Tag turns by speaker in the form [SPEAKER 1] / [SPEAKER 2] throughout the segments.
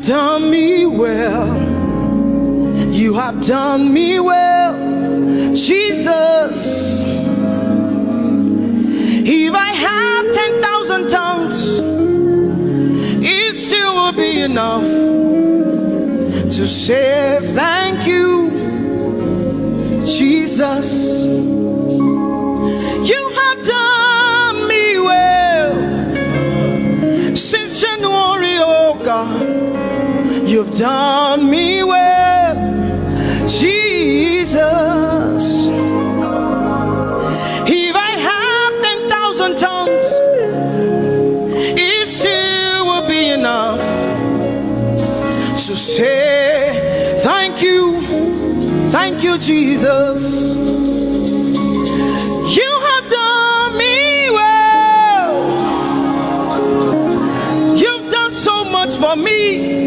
[SPEAKER 1] have done me well. You have done me well, Jesus. If I have 10,000 tongues, it still will be enough to say thank you, Jesus. You have done me well since January, oh God. You've done me well, Jesus. If I have 10,000 tongues, it still will be enough to say thank you, Jesus. You have done me well. You've done so much for me.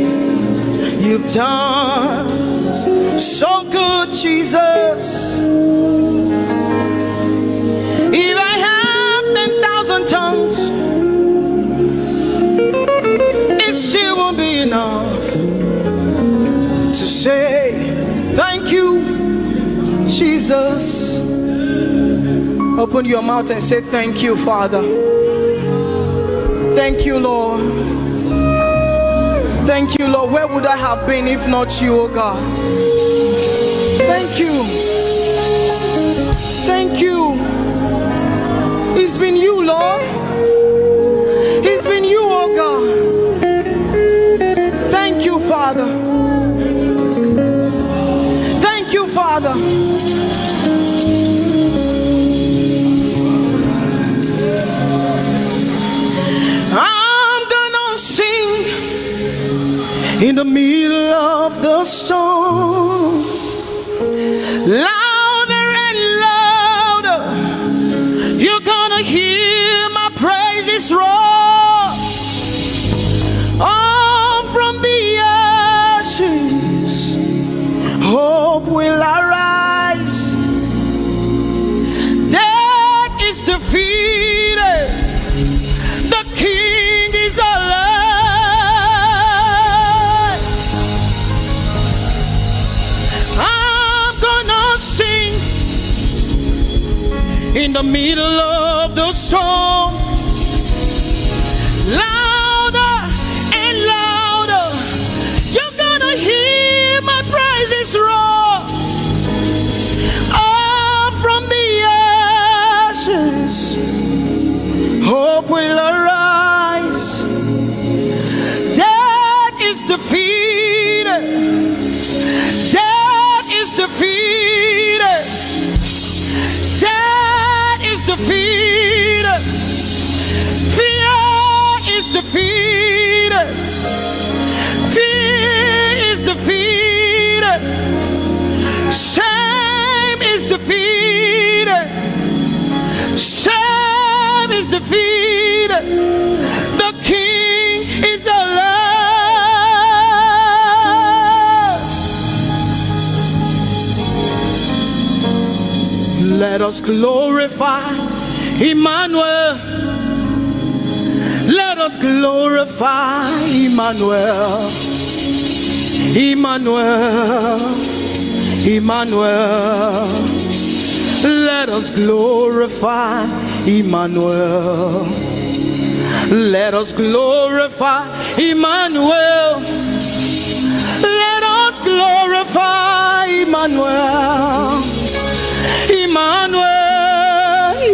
[SPEAKER 1] You've done so good, Jesus. If I have 10,000 tongues, it still won't be enough to say thank you, Jesus. Open your mouth and say thank you, Father. Thank you, Lord. Thank you, Lord. Where would I have been if not you, oh God? Thank you. Thank you. It's been you, Lord. It's been you, oh God. Thank you, Father. Thank you, Father. I'm gonna sing in the middle of the storm, louder and louder. You're gonna hear my praises roar. Oh, from the ashes, hope will arise. Death is defeated. The King is alive. I'm gonna sing in the middle of the storm, louder and louder. You're gonna hear my praises roar. Up from the ashes, hope will arise. Death is defeated. Death is defeated. Death is defeated. Fear is defeated. Fear is defeated. Shame is defeated. Shame is defeated. The King is alive. Let us glorify Emmanuel. Let us glorify Emmanuel. Emmanuel. Emmanuel. Let us glorify Emmanuel. Let us glorify Emmanuel. Let us glorify Emmanuel. Emmanuel,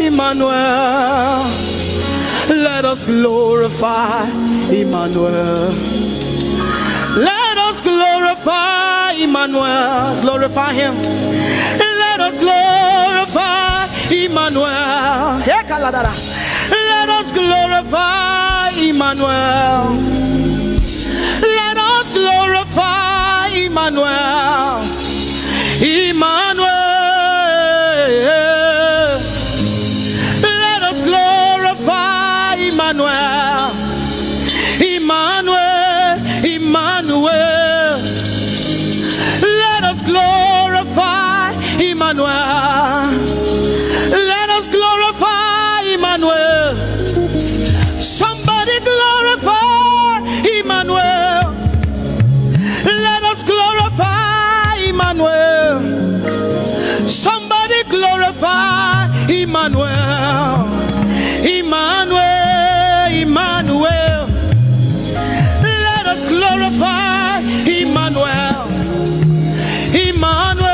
[SPEAKER 1] Emmanuel. Let us glorify Emmanuel. Let us glorify Emmanuel. Glorify him. Let us glorify Emmanuel. Let us glorify Emmanuel. Let us glorify Emmanuel. Emmanuel. Let us glorify Emmanuel. Emmanuel. Emmanuel. Let us glorify Emmanuel. Let us glorify Emmanuel. Somebody glorify Emmanuel. Emmanuel, Emmanuel, Emmanuel. Let us glorify Emmanuel, Emmanuel.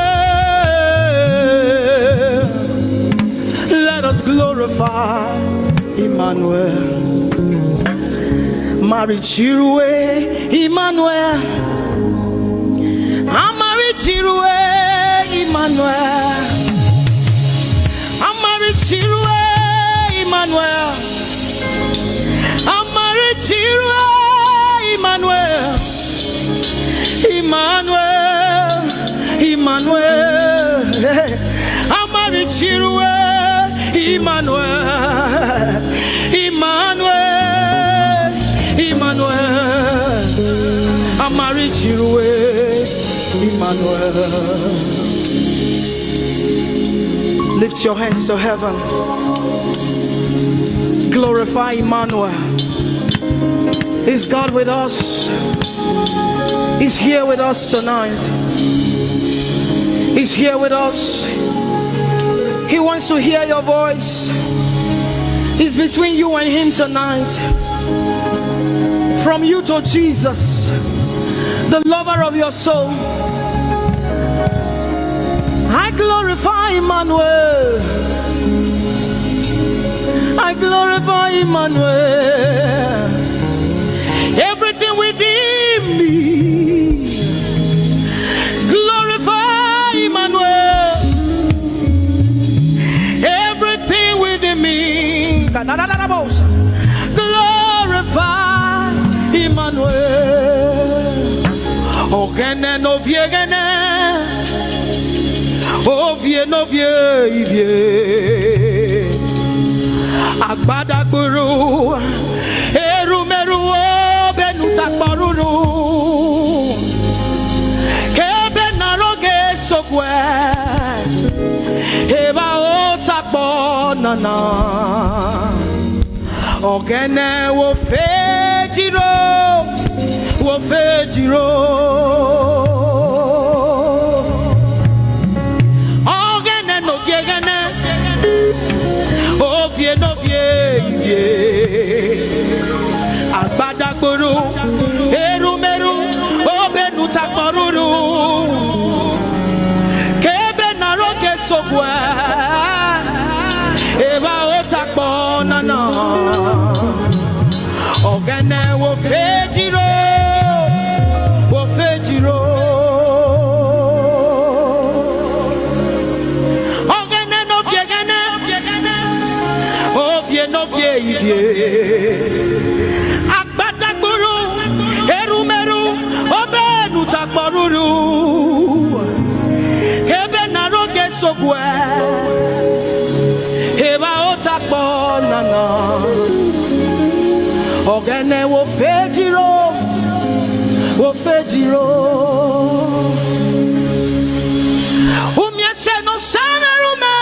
[SPEAKER 1] Let us glorify Emmanuel. Marichirue, Emmanuel. Amarichirue, Emmanuel. Amarichirue, Emmanuel. Amarichirue, Emmanuel. Emmanuel, Emmanuel. Amarichirue, Emmanuel. Emmanuel, Emmanuel. Amarichirue, Emmanuel. Lift your hands to heaven. Glorify Emmanuel. Is God with us? He's here with us tonight. He's here with us. He wants to hear your voice. It's between you and him tonight. From you to Jesus, the lover of your soul. I glorify Emmanuel. I glorify Emmanuel. Everything within me, glorify Emmanuel. Everything within me, glorify Emmanuel. Ogene no viegene, ovie no vie. Agbada guru, erumeru benuta paruru, kebe naroge sokwe, eba otakbo nana, ogene wo fejiro, wo fejiro, ogene no gegene. Ovie no vie, agbadagboro, erumeru, obenu takporuru, kebe naroge sokwe, eba otakpo nana, ogene wo fejiro, wo fejiro. No vie, agbadagboro, erumeru, obenu takporuru, kebe naroge sokwe, eba otakpo nana, ogene wo fejiro, wo fejiro. Umiese no samerume.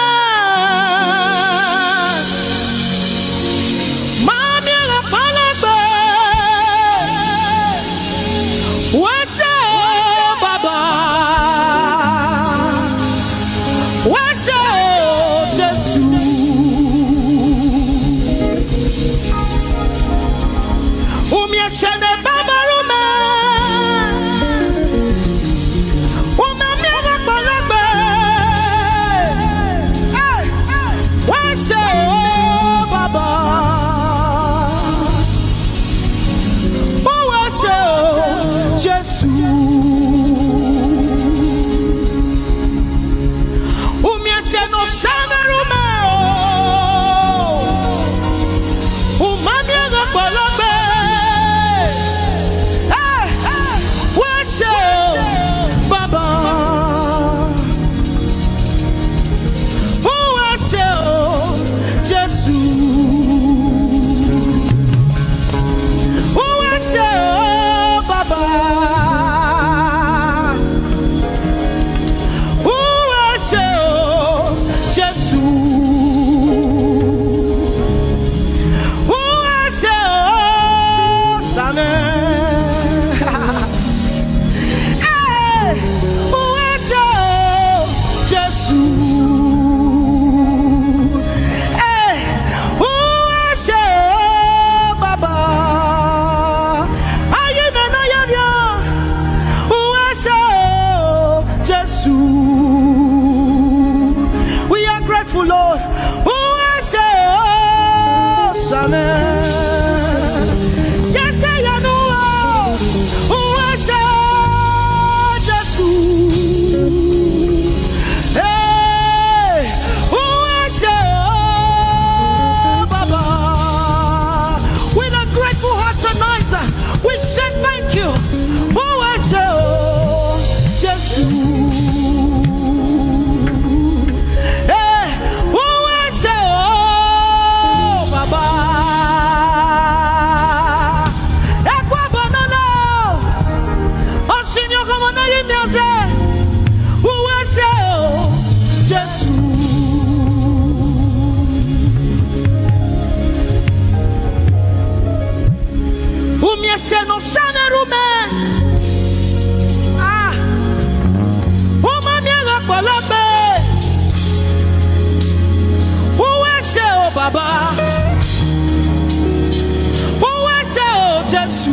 [SPEAKER 1] woman. Ah, woman, you're not Polope. Who will say, oh, Baba? Who will say, oh, Jesus?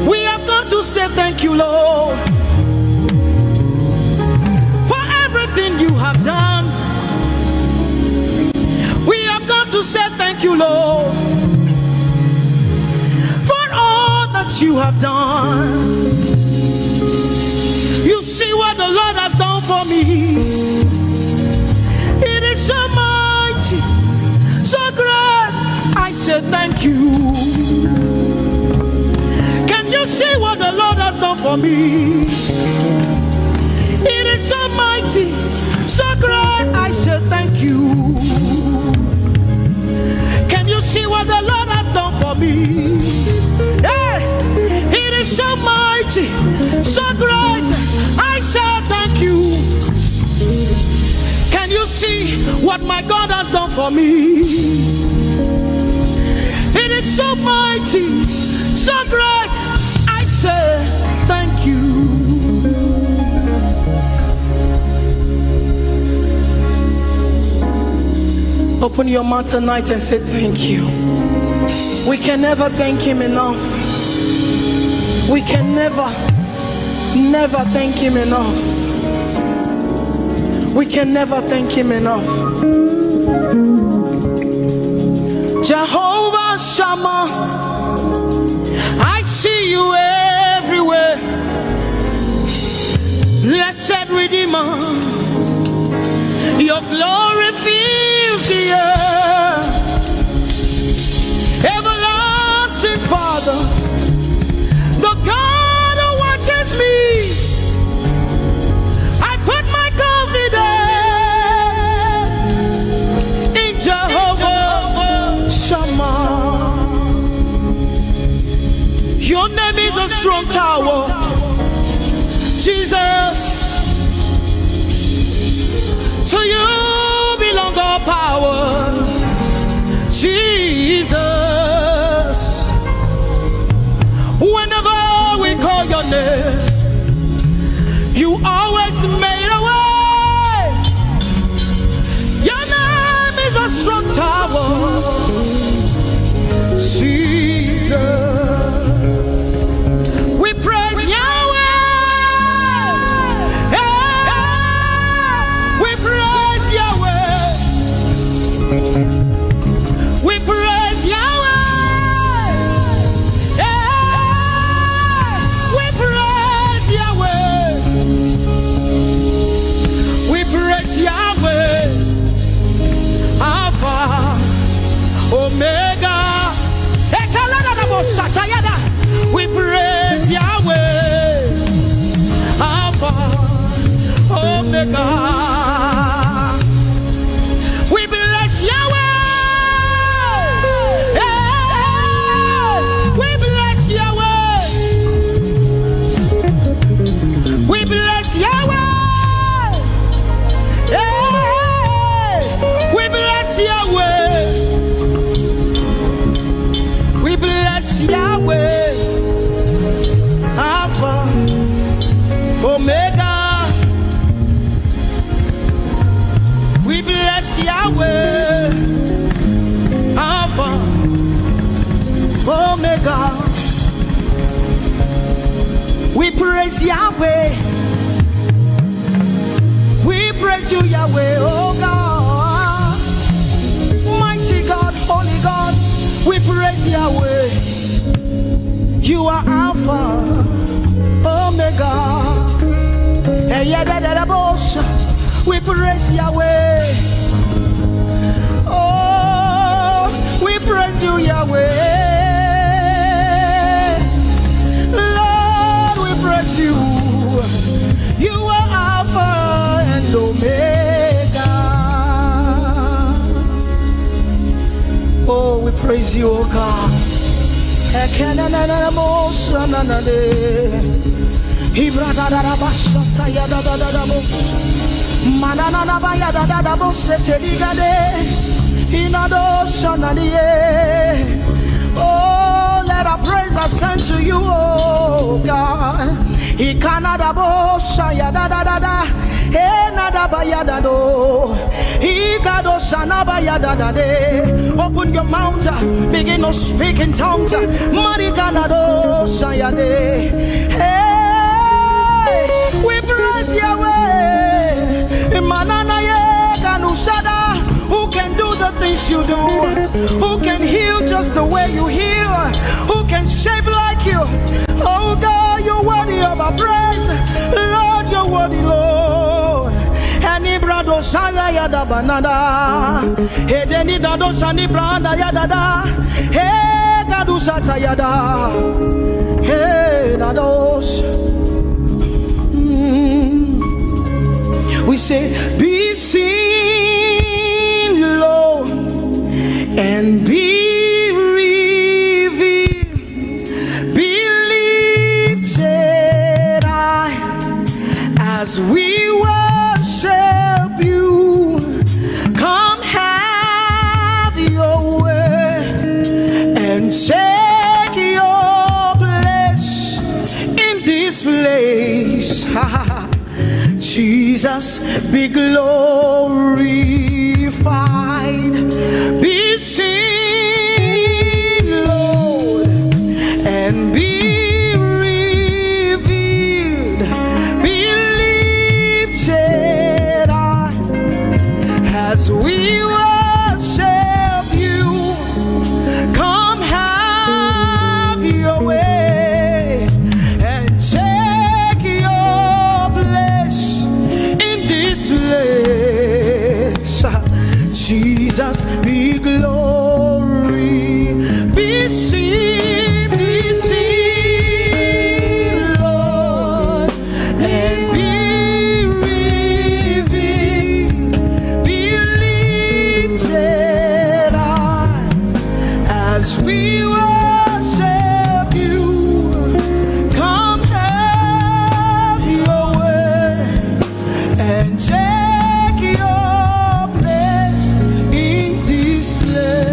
[SPEAKER 1] We have come to say thank you, Lord, for everything you have done. We have come to say thank you, Lord, for all that you have done. You see what the Lord has done for me. It is so mighty, so great. I say thank you. Can you see what the Lord has done for me? It is so mighty, so great. I say thank you. Can you see what the Lord has done for me? Hey, it is so mighty, so great. I say thank you. Can you see what my God has done for me? It is so mighty, so great. I say thank you. Open your mouth tonight and say thank you. We can never thank him enough. We can never thank him enough. We can never thank him enough. Jehovah Shammah, I see you everywhere. Blessed Redeemer, your glory fills the air. Everlasting Father, the God who watches me, I put my confidence in Jehovah Shammah. Your name is a strong tower, Jesus. To you belong all power, Jesus. Whenever we call your name, you always made a way. Your name is a strong tower, Jesus. We praise Yahweh. We praise Yahweh. We praise Yahweh. We praise Yahweh. We praise Yahweh. Alpha, Omega. We praise Yahweh. Alpha, Omega. We bless Yahweh. We bless Yahweh. We bless Yahweh. We bless Yahweh. We bless Yahweh. Alpha, Omega. We bless Yahweh, Alpha, Omega. We praise Yahweh. We praise you, Yahweh, oh God. Mighty God, holy God. We praise Yahweh. You are Alpha, Omega. We praise Yahweh. Oh, we praise you, Yahweh. Lord, we praise you. You are Alpha and Omega. Oh, we praise you, oh God. Oh other praise I send to you, oh God. He cannot ya da da da da. He nada ba ya da do. He gado sanaba ya da da de. Open your mouth, begin to speak in tongues. Marigana do ya de. Hey, we praise Yahweh. Manana ye kanusada. Who can do the things you do? Who can heal just the way you heal? Who can shape like you? Oh God, you're worthy of our praise. Lord, you're worthy, Lord. Any brado sanga yada banada. Hey, deni dado sani branda yada da. Hey, gadu sata yada. Hey, dados. We say, be seen, Lord, and be revealed, be lifted high as we worship you. Come have your way and take your place in this place. Jesus, be glorified, be seen, Lord, and be revealed, be lifted high as we worship you. Come have your way and take your place in this place. Jesus, be glory, be seen, Lord, and be revealed, be lifted high as we worship you. Come have your way and take your place in this place.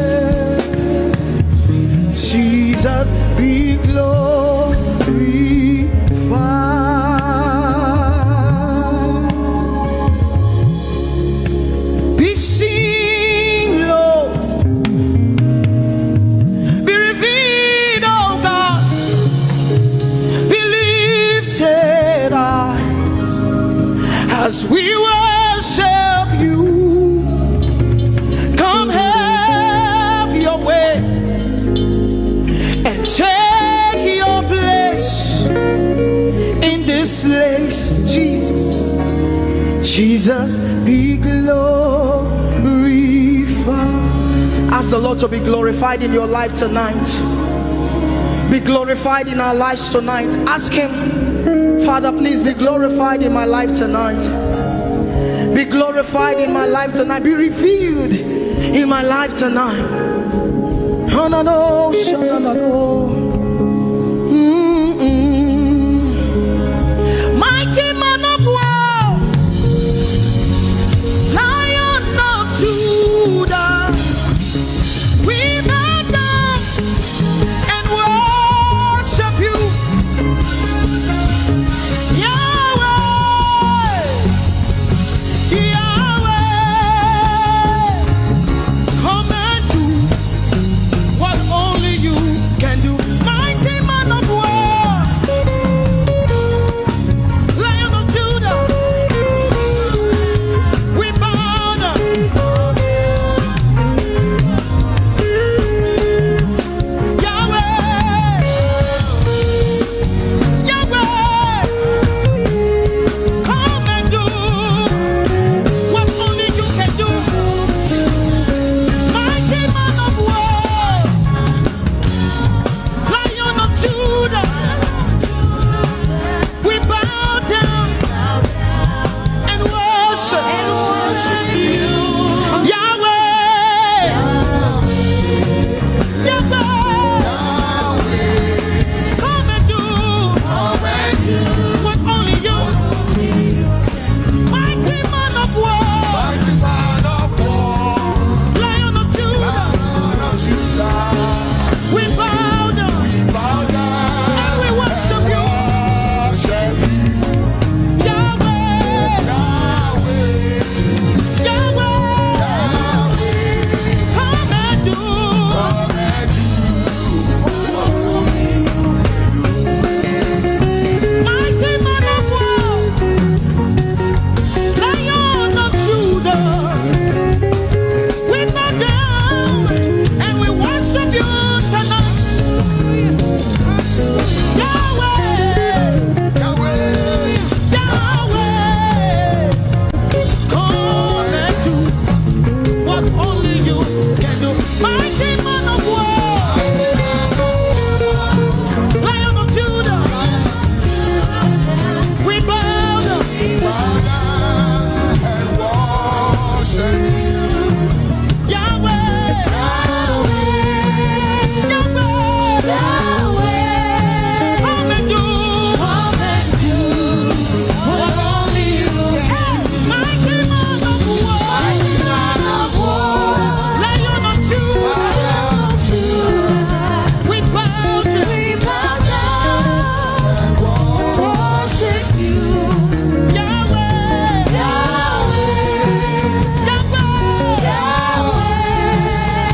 [SPEAKER 1] Jesus, be glorified, be seen, Lord, be revealed, oh God, be lifted high as we worship you. Come have your way and take your place in this place. Jesus, Jesus, be glorified. Ask the Lord to be glorified in your life tonight. Be glorified in our lives tonight. Ask Him, Father, please be glorified in my life tonight. Be glorified in my life tonight. Be revealed in my life tonight. Oh, no, no, no, no, no. Mighty man of war, Lion of Judah, we bow down and worship you. Yahweh, Yahweh, come and do what only you can do. you can do. Mighty man of war, Lion of Judah, we bow down
[SPEAKER 2] and worship you.
[SPEAKER 1] Yahweh, Yahweh, Yahweh, come and do what only you can do. Mighty man of war, Lion of Judah, we bow down and worship you. Yahweh, Yahweh,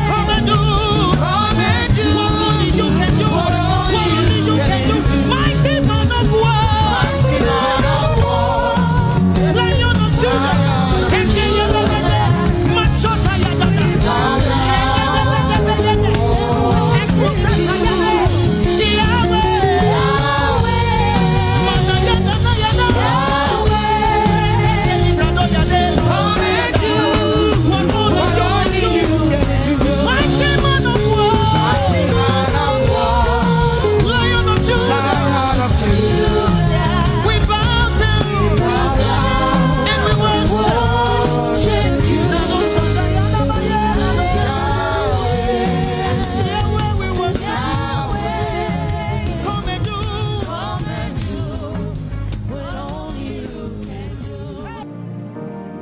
[SPEAKER 1] come and do what only you can do. What only you can do. Mighty man of war, Lion of Judah, Machota Yadada,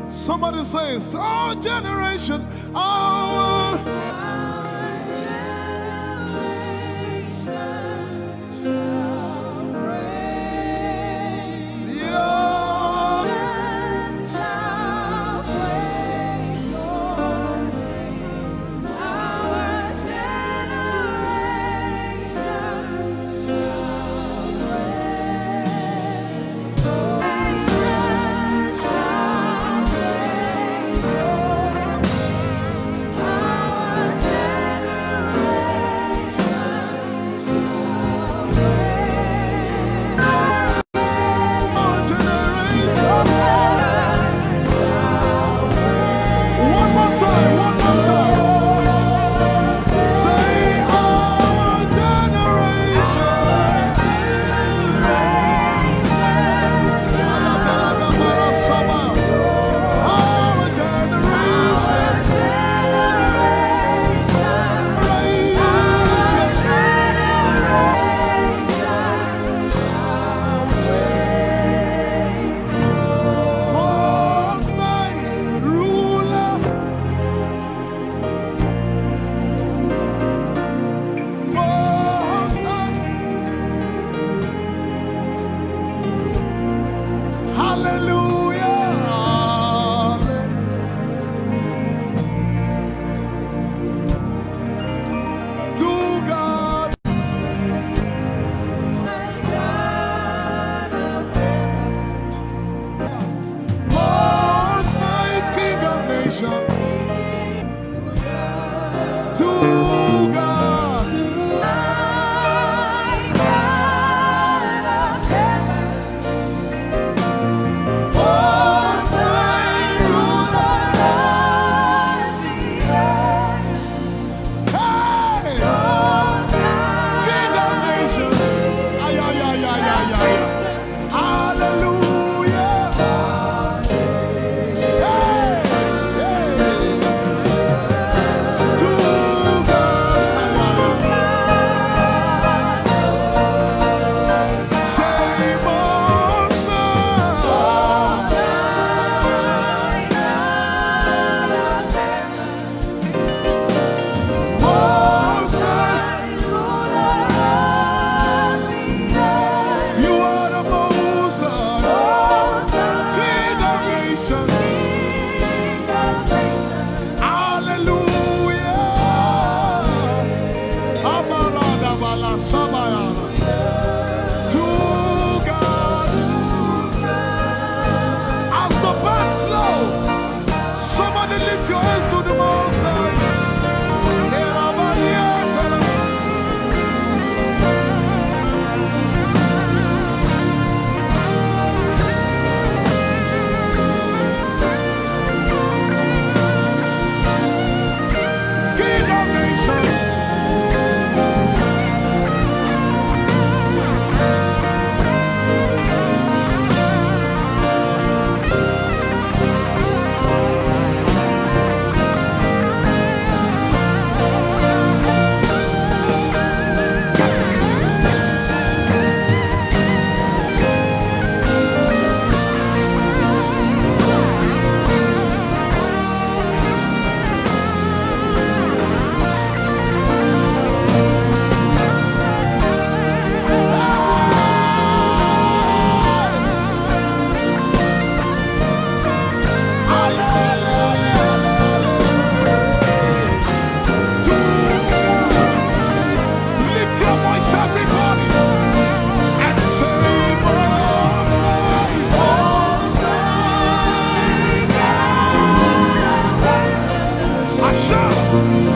[SPEAKER 2] Somebody says, our generation, our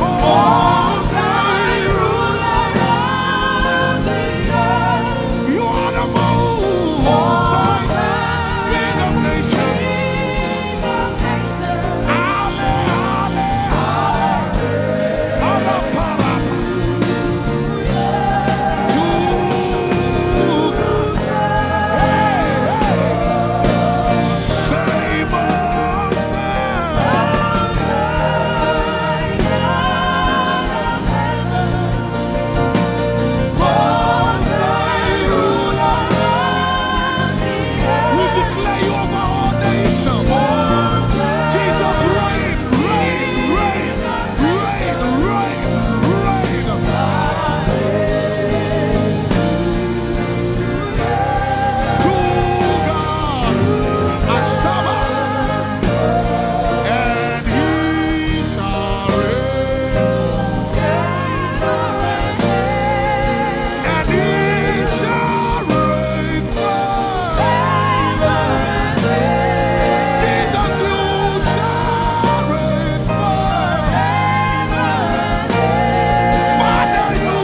[SPEAKER 1] Most High ruler of the earth.
[SPEAKER 2] You are the most high King of nations.
[SPEAKER 1] King of nations.
[SPEAKER 2] Ale, ale, ale, para. To God. Say most high. Most high ruler. We declare you over all nations. Jesus, reign, reign, reign, reign, reign, reign. To God, Ashaba, and He shall reign, and He shall reign forever. Jesus, you shall reign forever. Father, you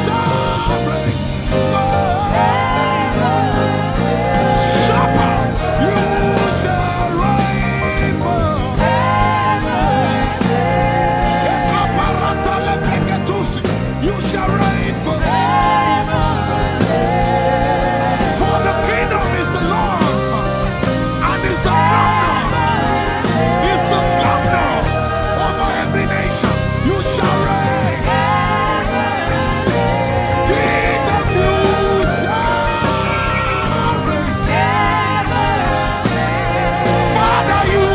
[SPEAKER 2] shall reign forever. Supper, you shall reign forever. Ekaparata lepeketusi, you shall reign forever. For the kingdom is the Lord's, and is the governor over every nation. You shall reign. Jesus, you shall reign. Father, you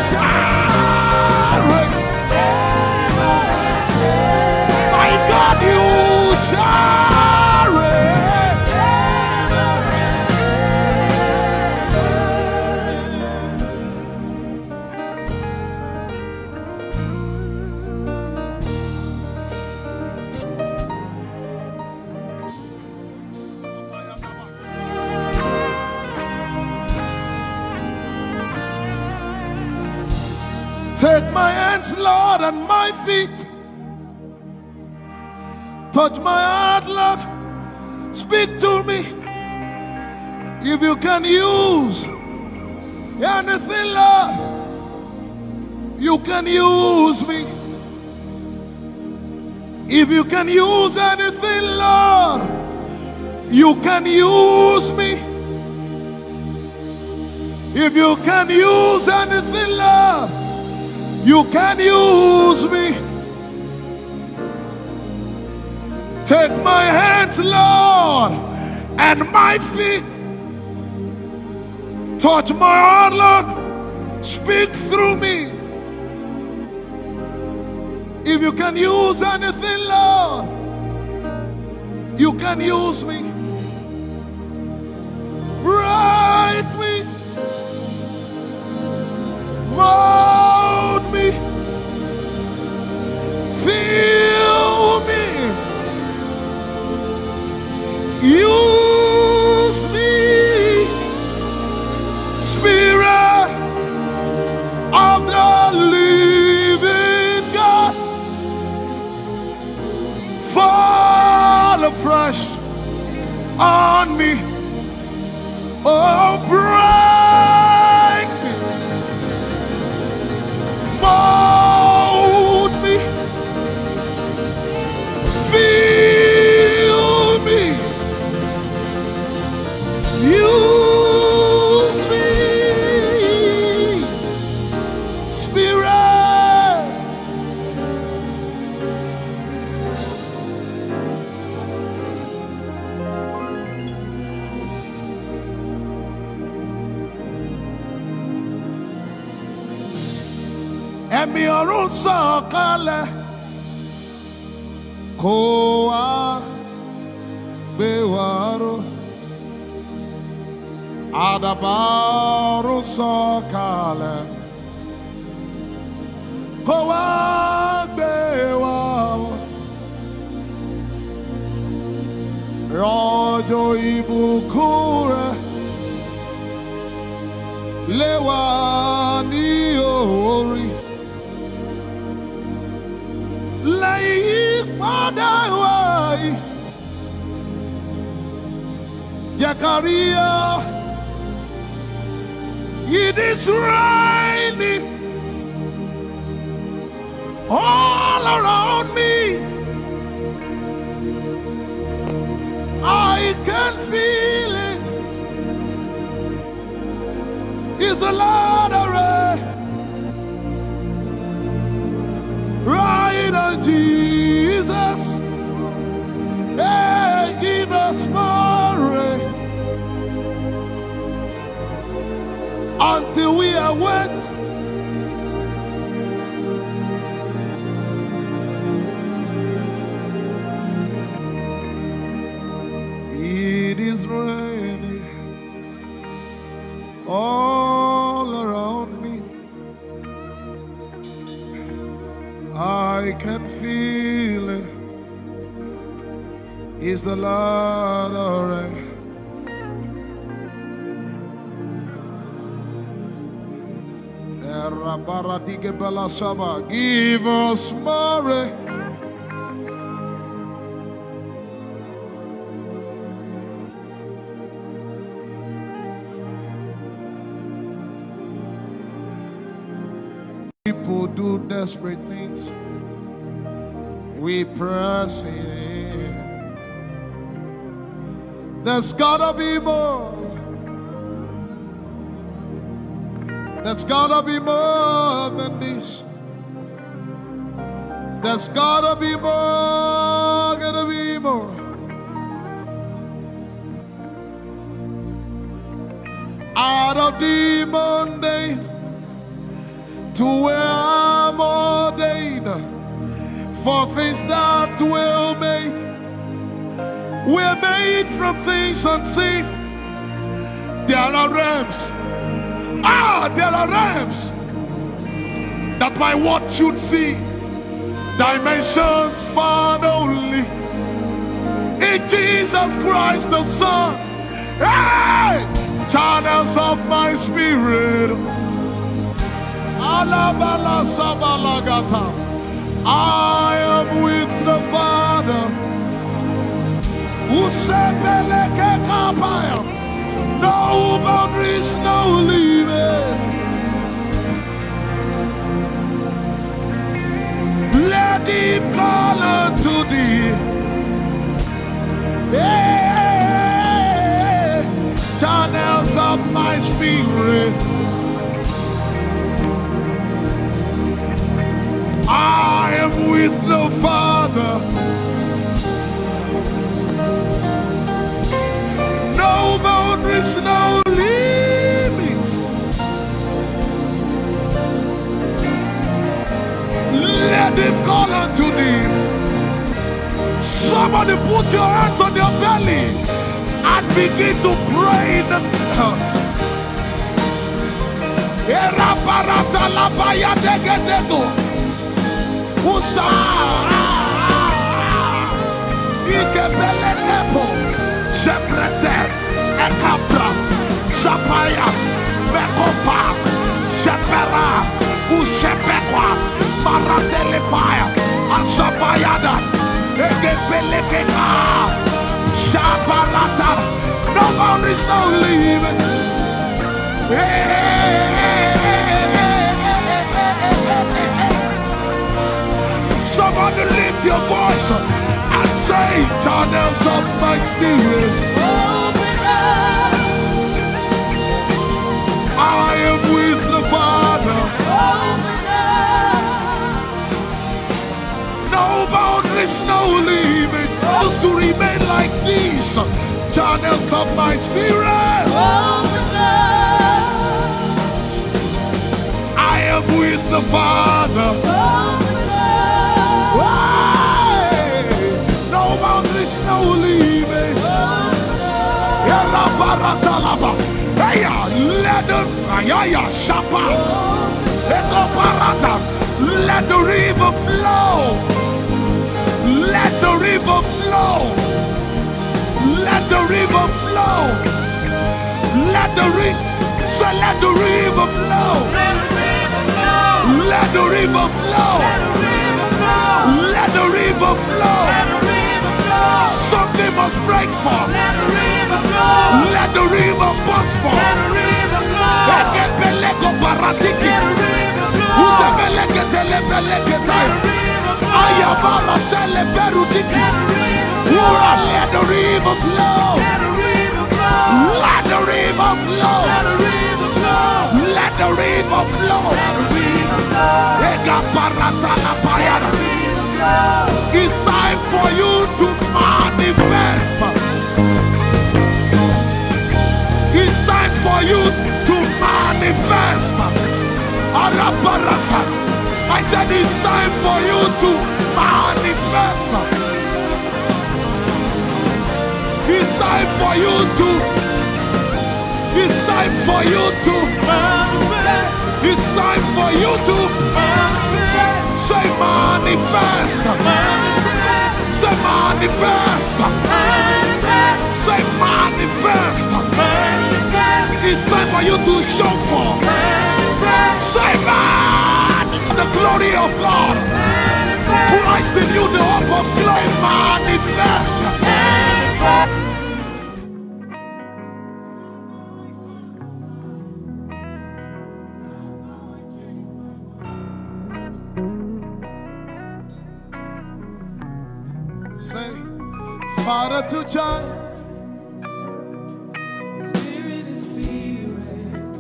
[SPEAKER 2] shall reign. My God, you shall reign. Take my hands, Lord, and my feet. Touch my heart, Lord. Speak to me. If you can use anything, Lord, you can use me. If you can use anything, Lord, you can use me. If you can use anything, Lord, you can use me. Take my hands, Lord, and my feet. Touch my heart, Lord. Speak through me. If you can use anything, Lord, you can use me. Bright me, mold me, fill me, use me, Spirit of the living God. Fall afresh on me. Oh, break me, mold me, fill me, use me, Spirit. Ẹ̀mí ọ̀run sọ̀kalẹ̀ kó wá gbé wa ró. Àdàbà ọ̀run sọ̀kalẹ̀ kó wá gbé wa ró. Rọ̀jò ìbùkún rẹ̀ lé wa ní orí. Like Padawai, Yakaria, it is raining all around me. I can feel it. It's a lot of rain. Right on Jesus. Hey, give us more rain until we are wet. It is raining all around me. I can feel it. It's a lot of rain. Give us more rain. People do desperate things. We press it in. There's gotta be more. There's gotta be more than this. There's gotta be more, gotta be more. Out of the mundane to where I'm ordained for things that will make. We're made from things unseen. There are realms. There are realms that my watch should see. Dimensions found only in Jesus Christ the Son. Hey! Channels of my spirit. Alabala Sabalagata. I am with the Father. Usepeleke kapaya. No boundaries, no limit. Let him call unto thee. Hey, channels of my spirit. I am with the Father. No boundaries, no limits. Let him call unto thee. Somebody put your hands on your belly and begin to pray in the Usa Ikebelekepo Sheprete Ekapra Shapaya Mekopa Shepera Ushepekwa Maratelepaya Ashapayada Ekebelekeka Shaparata. No boundaries, no limit. Somebody lift your voice and say, channels of my spirit. Open up. I am with the Father. Open up. No boundaries, no limits. Just to remain like these. Channels of my spirit. Open up. I am with the Father. Open no boundaries, no limits. Hey, let the Shapa. Let the river flow. Let the river flow. Let the river flow. Let the river flow. Let the river flow. Let transform.
[SPEAKER 1] Let a river flow.
[SPEAKER 2] Ekepeleko paratiki.
[SPEAKER 1] Let a river flow.
[SPEAKER 2] Usebeleke telebeleke. Ayabara teleberudiki. Let the river flow.
[SPEAKER 1] Let a river flow.
[SPEAKER 2] Let the river flow.
[SPEAKER 1] Let a river flow.
[SPEAKER 2] Let the river flow.
[SPEAKER 1] Let a river flow.
[SPEAKER 2] Egaparata la payada.
[SPEAKER 1] Let a river flow.
[SPEAKER 2] It's time for you to manifest. It's time for you to manifest. Araparata. I said it's time for you to manifest. It's time for you to. It's time for you to.
[SPEAKER 1] Manifest.
[SPEAKER 2] It's time for you to.
[SPEAKER 1] Manifest.
[SPEAKER 2] Say manifest.
[SPEAKER 1] Manifest.
[SPEAKER 2] Say manifest.
[SPEAKER 1] Manifest.
[SPEAKER 2] Say manifest.
[SPEAKER 1] Manifest.
[SPEAKER 2] It's time for you to show forth.
[SPEAKER 1] Manifest.
[SPEAKER 2] Say man. The glory of God.
[SPEAKER 1] Manifest.
[SPEAKER 2] Christ in you, the hope of glory. Manifest.
[SPEAKER 1] Manifest.
[SPEAKER 2] Say, Father to child.
[SPEAKER 1] Spirit is spirit,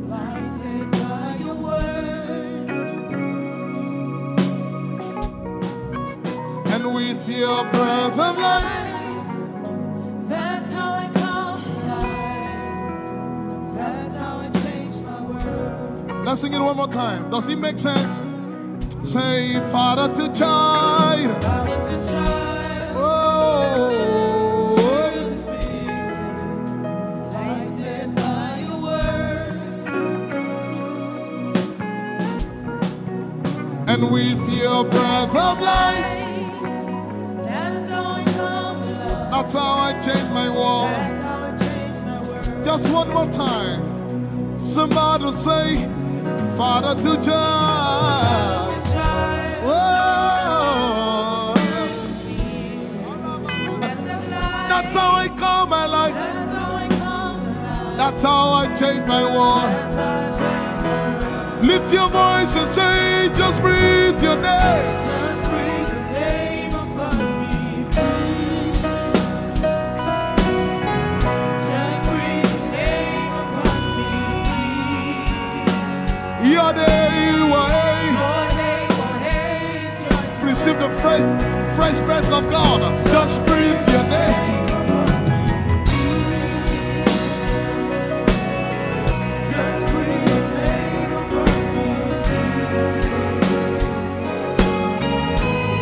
[SPEAKER 1] lighted by your word.
[SPEAKER 2] And with your breath of life.
[SPEAKER 1] That's how I come alive. That's how I change my world.
[SPEAKER 2] Let's sing it one more time. Does it make sense? Say, Father to child.
[SPEAKER 1] Father to child.
[SPEAKER 2] Oh.
[SPEAKER 1] Spirit to spirit, lighted by your word.
[SPEAKER 2] And with your breath of life.
[SPEAKER 1] That's how I come alive.
[SPEAKER 2] That's how I change my world.
[SPEAKER 1] That's how I change my world.
[SPEAKER 2] Just one more time. Somebody say, Father to child. Oh. That's how I come my life.
[SPEAKER 1] That's how I come alive.
[SPEAKER 2] That's how I change my world.
[SPEAKER 1] That's how I change my world.
[SPEAKER 2] Lift your voice and say, just breathe your name.
[SPEAKER 1] Just breathe your name upon me. Just breathe your name upon me.
[SPEAKER 2] Your name,
[SPEAKER 1] Your name, your name.
[SPEAKER 2] receive the fresh breath of God. Just breathe your name.
[SPEAKER 1] Just breathe your name upon me.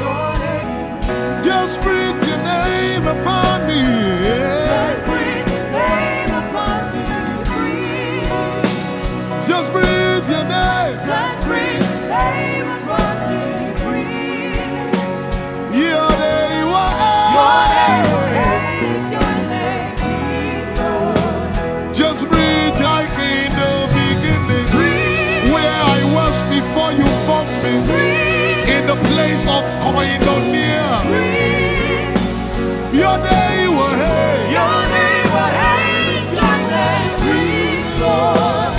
[SPEAKER 1] Your name.
[SPEAKER 2] Just breathe your name upon me.
[SPEAKER 1] Just breathe your name upon me. Breathe.
[SPEAKER 2] Just breathe your name.
[SPEAKER 1] Just breathe your name upon me. Breathe.
[SPEAKER 2] Your name,
[SPEAKER 1] Your name is your name, Lord.
[SPEAKER 2] just breathe like in the beginning,
[SPEAKER 1] Breathe.
[SPEAKER 2] where I was before you formed me,
[SPEAKER 1] Breathe.
[SPEAKER 2] in the place of koinonia.
[SPEAKER 1] Breathe.
[SPEAKER 2] Your name,
[SPEAKER 1] Your name is your name. Breathe, Lord.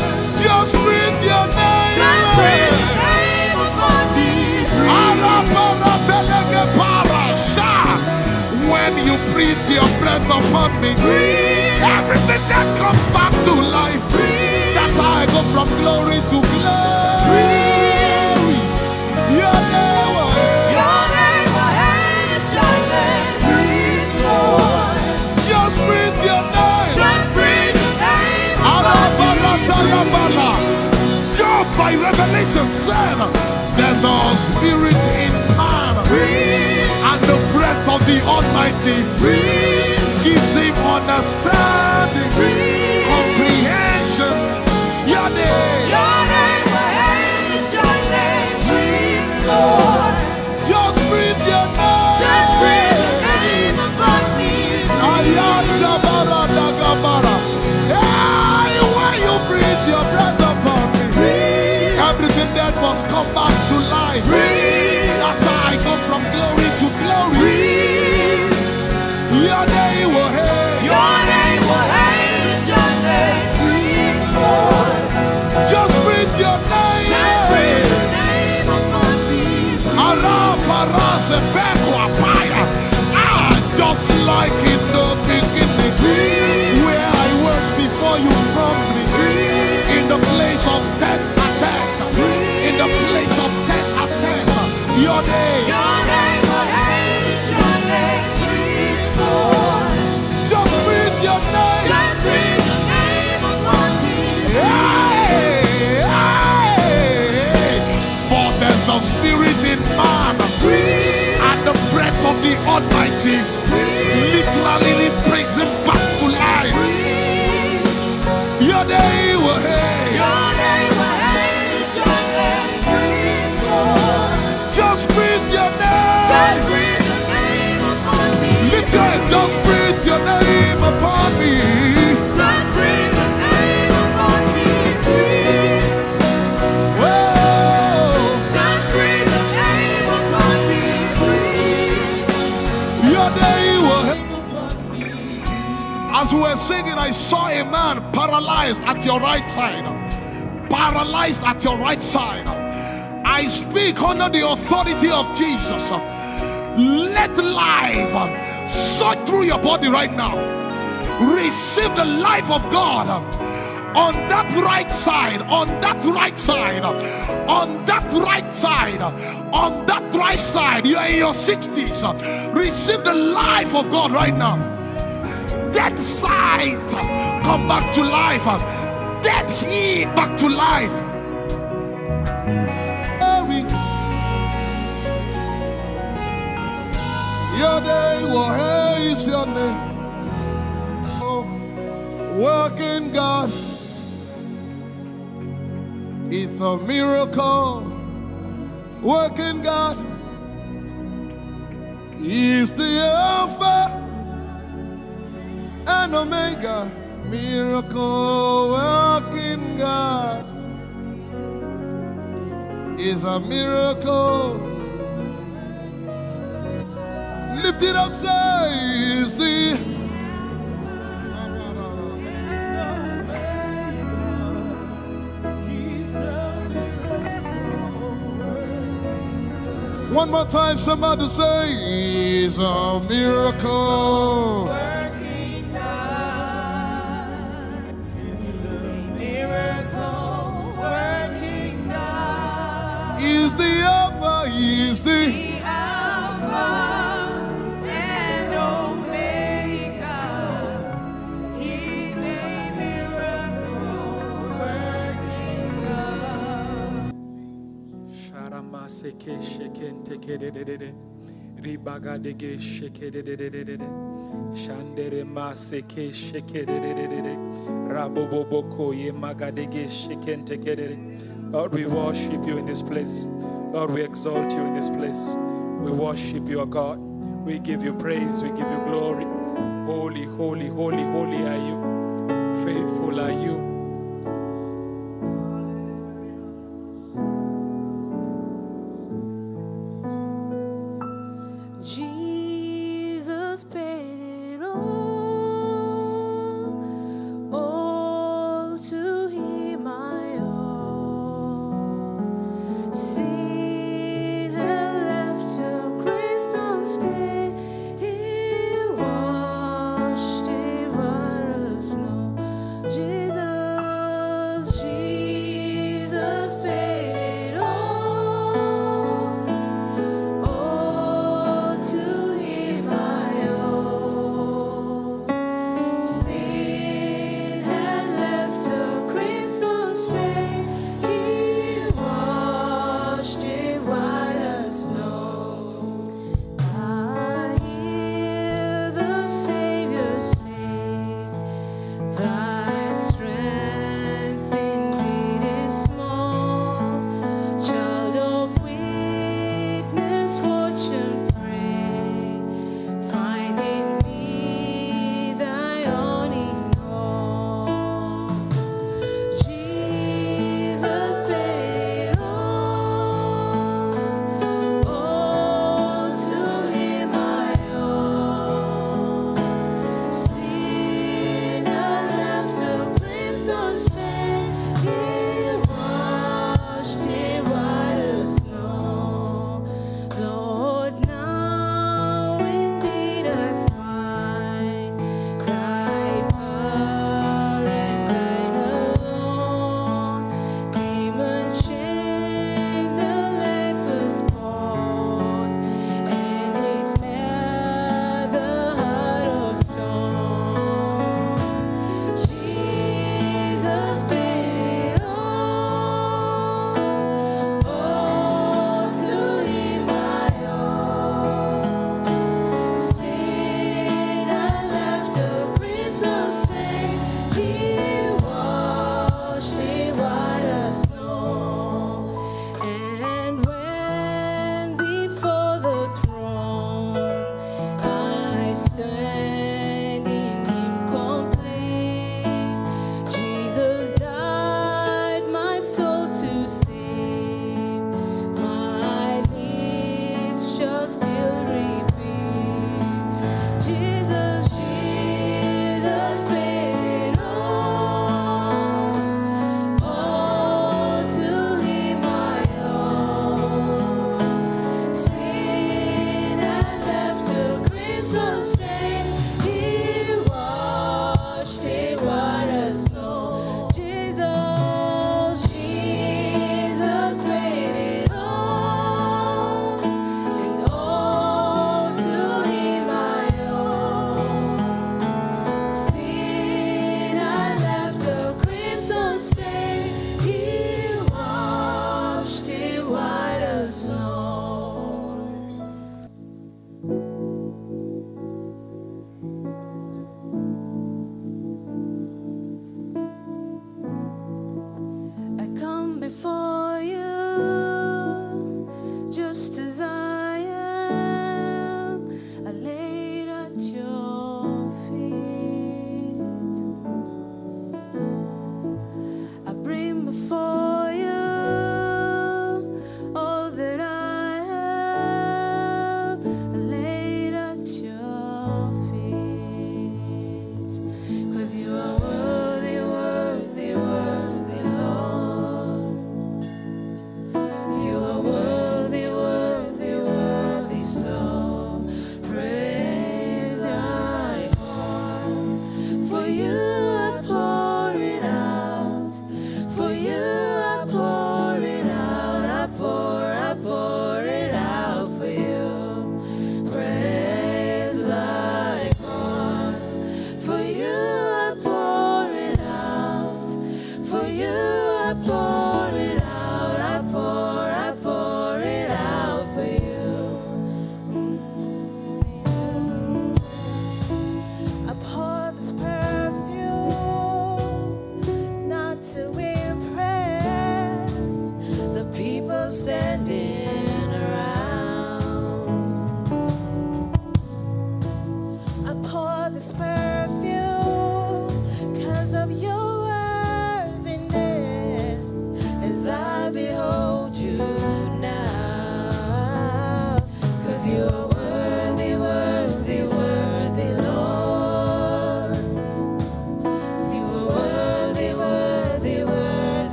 [SPEAKER 2] just breathe your name.
[SPEAKER 1] Just breathe your name upon me.
[SPEAKER 2] When you breathe your breath upon me,
[SPEAKER 1] Breathe.
[SPEAKER 2] everything that comes back to life.
[SPEAKER 1] Breathe.
[SPEAKER 2] That's how I go from glory to glory.
[SPEAKER 1] Breathe.
[SPEAKER 2] Your name,
[SPEAKER 1] Your name is your name. Breathe, Lord.
[SPEAKER 2] just breathe your name.
[SPEAKER 1] Just breathe your name upon me.
[SPEAKER 2] Job by revelation said, there's a spirit in man,
[SPEAKER 1] Breathe.
[SPEAKER 2] and the breath of the Almighty
[SPEAKER 1] Breathe.
[SPEAKER 2] gives him understanding,
[SPEAKER 1] Breathe.
[SPEAKER 2] comprehension. Your name,
[SPEAKER 1] Your name is your name. Breathe, Lord.
[SPEAKER 2] just breathe your name.
[SPEAKER 1] Just breathe your name upon me.
[SPEAKER 2] Ayashabaradagabara. Hey, when you breathe your breath upon me,
[SPEAKER 1] Breathe.
[SPEAKER 2] everything that was come back to life.
[SPEAKER 1] Breathe.
[SPEAKER 2] That's how I go from glory to glory.
[SPEAKER 1] Breathe.
[SPEAKER 2] Your name,
[SPEAKER 1] Your name is your name.
[SPEAKER 2] Just like in the beginning, where I was before you formed me, in the place of death attack, in the place of death attack, your name, just breathe your name, just breathe your name upon me. Hey, hey. For there's a spirit in man, and the breath of the Almighty literally brings him back to life. Your name will hail. Your name will hail. Just breathe your name. Just breathe your name upon me. Lift your hand. Just breathe your name upon me. Just breathe your name upon me. Breathe. Whoa. Just breathe your name upon me. Breathe. Your name will hail. As we were singing, I saw a man paralyzed at your right side. Paralyzed at your right side. I speak under the authority of Jesus. Let life surge through your body right now. Receive the life of God on that right side, on that right side, on that right side, on that right side. You are in your 60s. Receive the life of God right now. Dead sight, come back to life. Dead heat, back to life. Your name, where is your name? Oh, working God, it's a miracle. Working God is the Alpha and Omega, miracle working God is a miracle. Lift it up, say, is the one more time, somebody say, is a miracle. Is the Alpha, is the Alpha and Omega. He's a miracle working God.
[SPEAKER 1] Sharamaseke shekente kededede. Ribagadege shekededede. Shandere maseke shekededede. Raboboboko ye magadege shekente kedede. Lord, we worship you in this place. Lord, we exalt you in this place. We worship you, God. We give you praise. We give you glory. Holy, holy, holy, holy are you. Faithful are you.
[SPEAKER 3] Jesus paid it all to Him I owe. Sin had left a crystal stain. He washed it white as snow. Jesus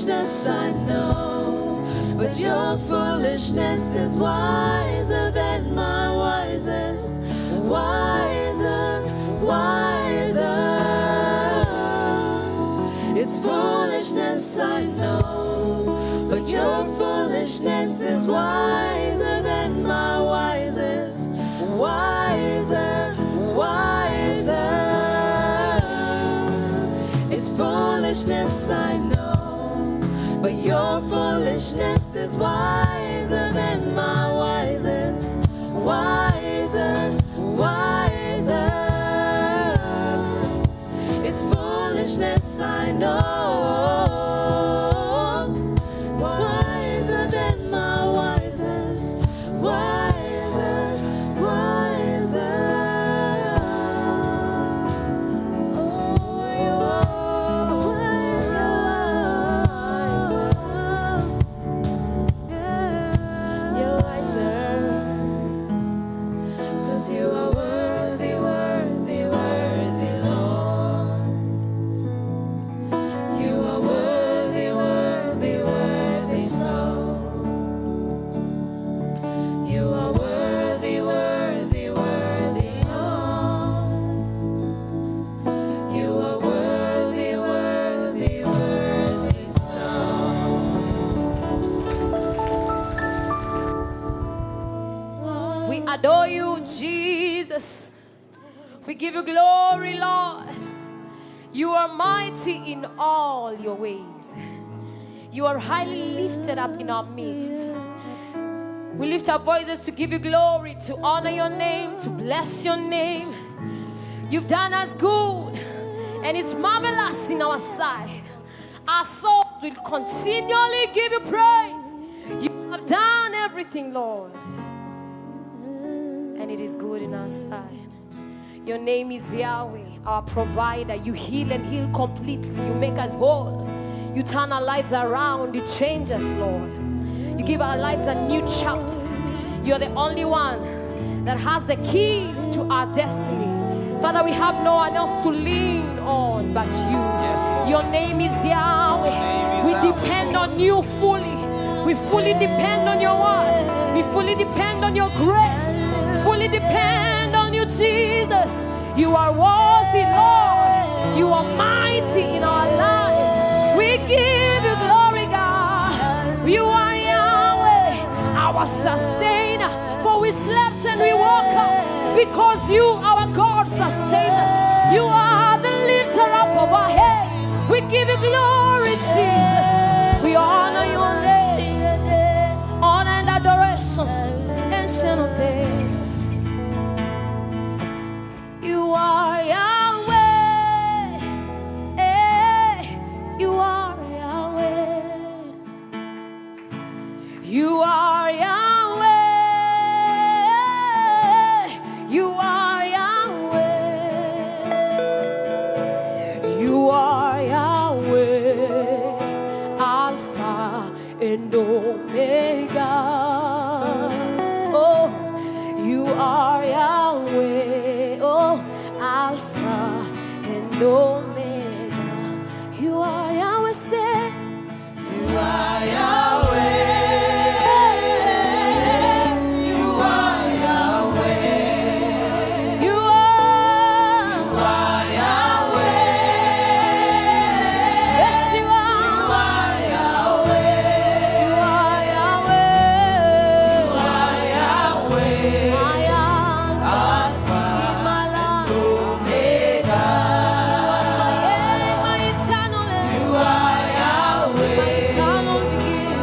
[SPEAKER 3] foolishness I know, but your foolishness is wiser than my wisest. Wiser, wiser. It's foolishness I know, but your foolishness is wiser than my wisest. Wiser, wiser. It's foolishness I know, but your foolishness is wiser than my wisest. Wiser, wiser. It's foolishness I know, wiser than my wisest. Wiser, wiser. Oh, you're wiser. Yeah, you're wiser. 'Cause you are worthy, worthy, worthy, Lord. You are worthy, worthy, worthy, so. You are worthy, worthy, worthy, Lord. You are worthy, worthy, worthy, so.
[SPEAKER 4] We adore you, Jesus. We give you glory, Lord. You are mighty in all your ways. You are highly lifted up in our midst. We lift our voices to give you glory, to honor your name, to bless your name. You've done us good, and it's marvelous in our sight. Our souls will continually give you praise. You have done everything, Lord, and it is good in our sight. Your name is Yahweh, our provider. You heal and heal completely. You make us whole. You turn our lives around. You change us, Lord. You give our lives a new chapter. You're the only one that has the keys to our destiny. Father, we have no one else to lean on but you. Your name is Yahweh. We depend on you fully. We fully depend on your word. We fully depend on your grace. Fully depend on you, Jesus. You are worthy, Lord. You are mighty in our lives. We give you glory, God. You are Yahweh, our sustainer. For we slept and we woke up because you, our God, sustain us. You are the lifter up of our heads. We give you glory, Jesus. We honor your name. Honor and adoration. Ancient of days. You are Yahweh. You are Yahweh. You are Yahweh. You are Yahweh. You are Yahweh. Alpha and Omega. Oh, you are Yahweh. Oh, Alpha and Omega. You are Yahweh. Say, you are Yahweh. You are Yahweh. You are Yahweh. Yes, you are. You are Yahweh. You are Yahweh. You are Yahweh. I am Alpha in my life. Omega. My eternal end. You are Yahweh. My eternal beginning.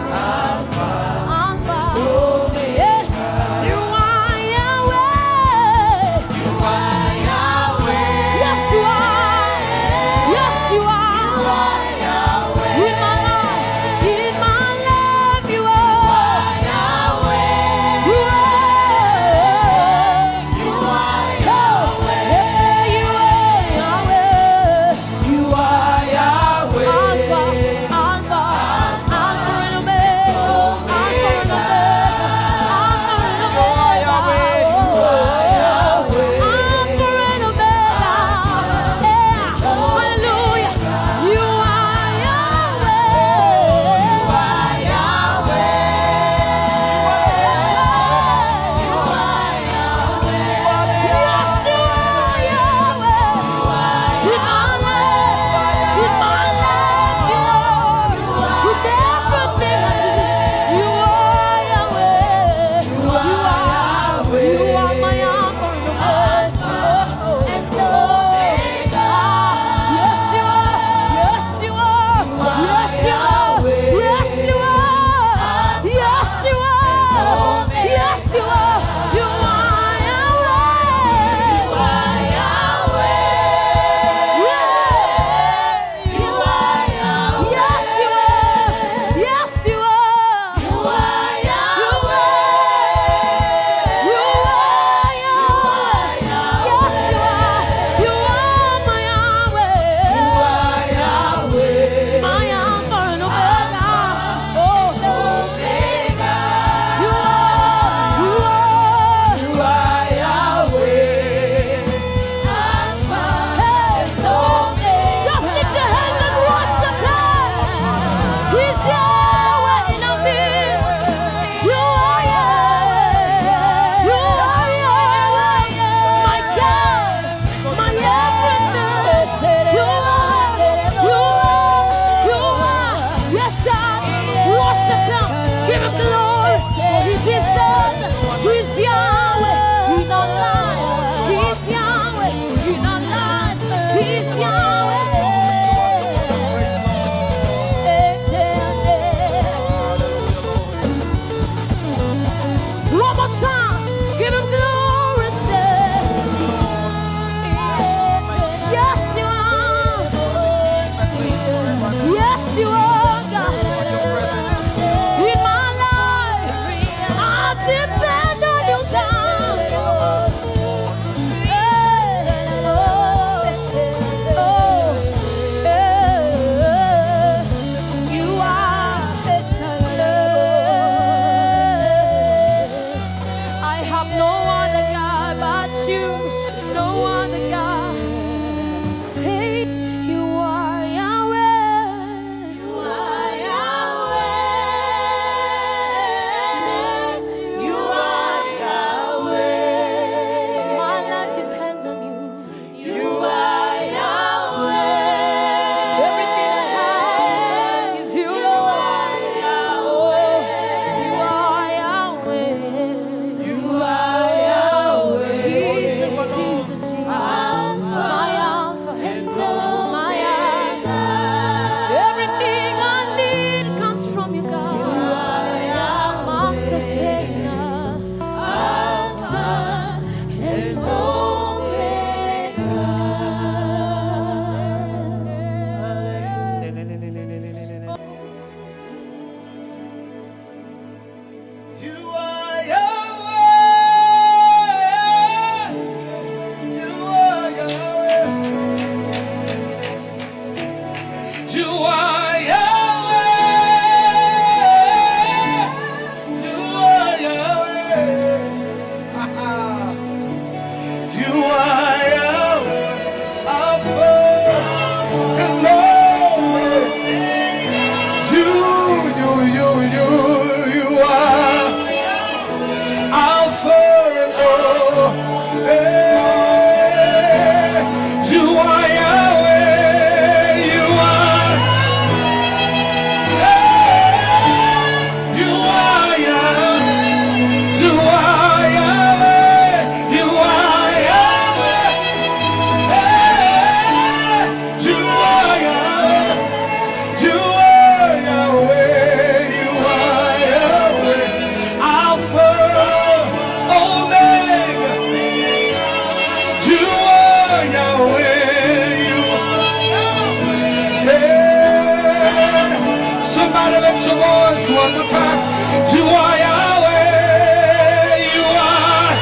[SPEAKER 4] in our lives. He's Yahweh. One more time, give him glory, say. Yes, you are. Yes, you are, God. In my life, I depend on you, God. You are I have no other God but you, no other God. Say you are Yahweh. You are Yahweh. You are Yahweh. My life depends on you. You are Yahweh. Everything I have is you, Lord. You are Yahweh. You are Yahweh. Jesus, Jesus, Jesus. My Alpha and my Alpha. Everything I need comes from you, God. You are my sustainer. Alpha and Omega.
[SPEAKER 1] You are Yahweh. You are Yahweh. You are Yahweh. You are Yahweh. You are Yahweh. Alpha and Omega. You are Alpha and Omega. You are Yahweh. You are. You are Yahweh. You are Yahweh. You are Yahweh. You are Yahweh. You are Yahweh. You are Yahweh. Alpha, Omega. You are Yahweh. Yeah. Somebody lift your voice one more time. You are Yahweh. You are.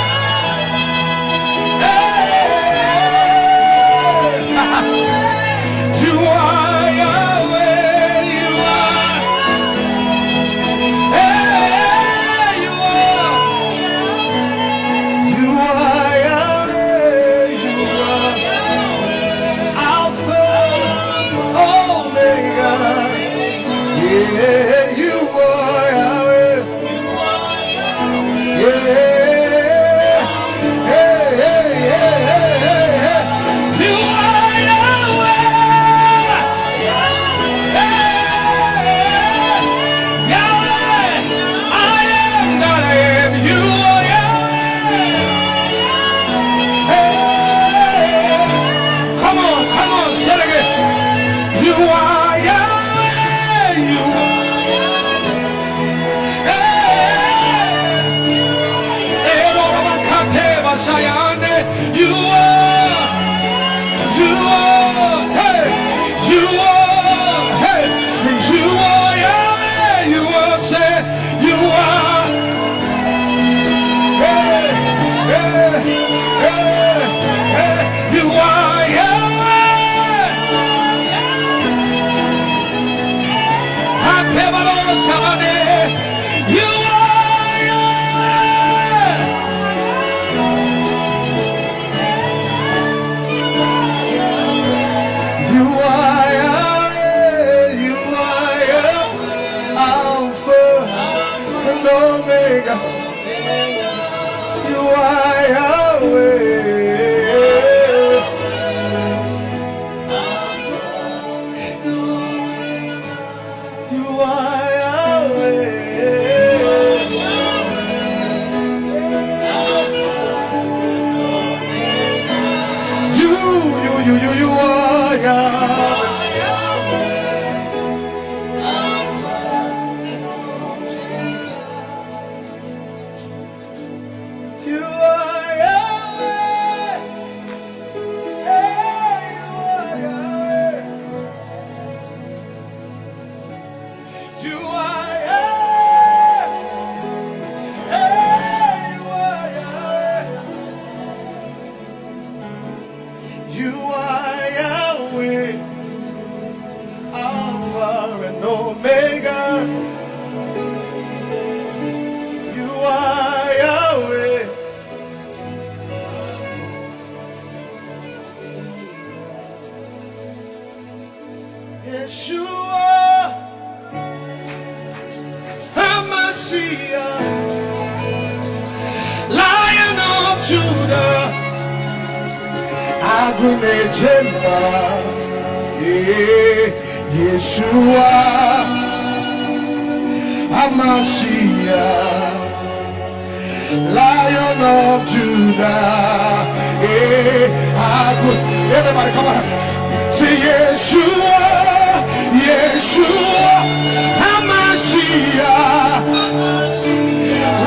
[SPEAKER 1] You are Yahweh. You are. You are. You are Yahweh. You are Alpha, Omega. Yeah, you are Yahweh. Yeah. Hey, hey, hey, hey, hey, hey. You are Yahweh. Hey, Yahweh. I am that I am. You are Yahweh. Hey, come on, say it again. You are Yahweh. You are Yahweh.
[SPEAKER 2] you are Yahweh. Yeshua, Hamashiach, Lion of Judah. Everybody come on. Say Yeshua, Yeshua, Hamashiach,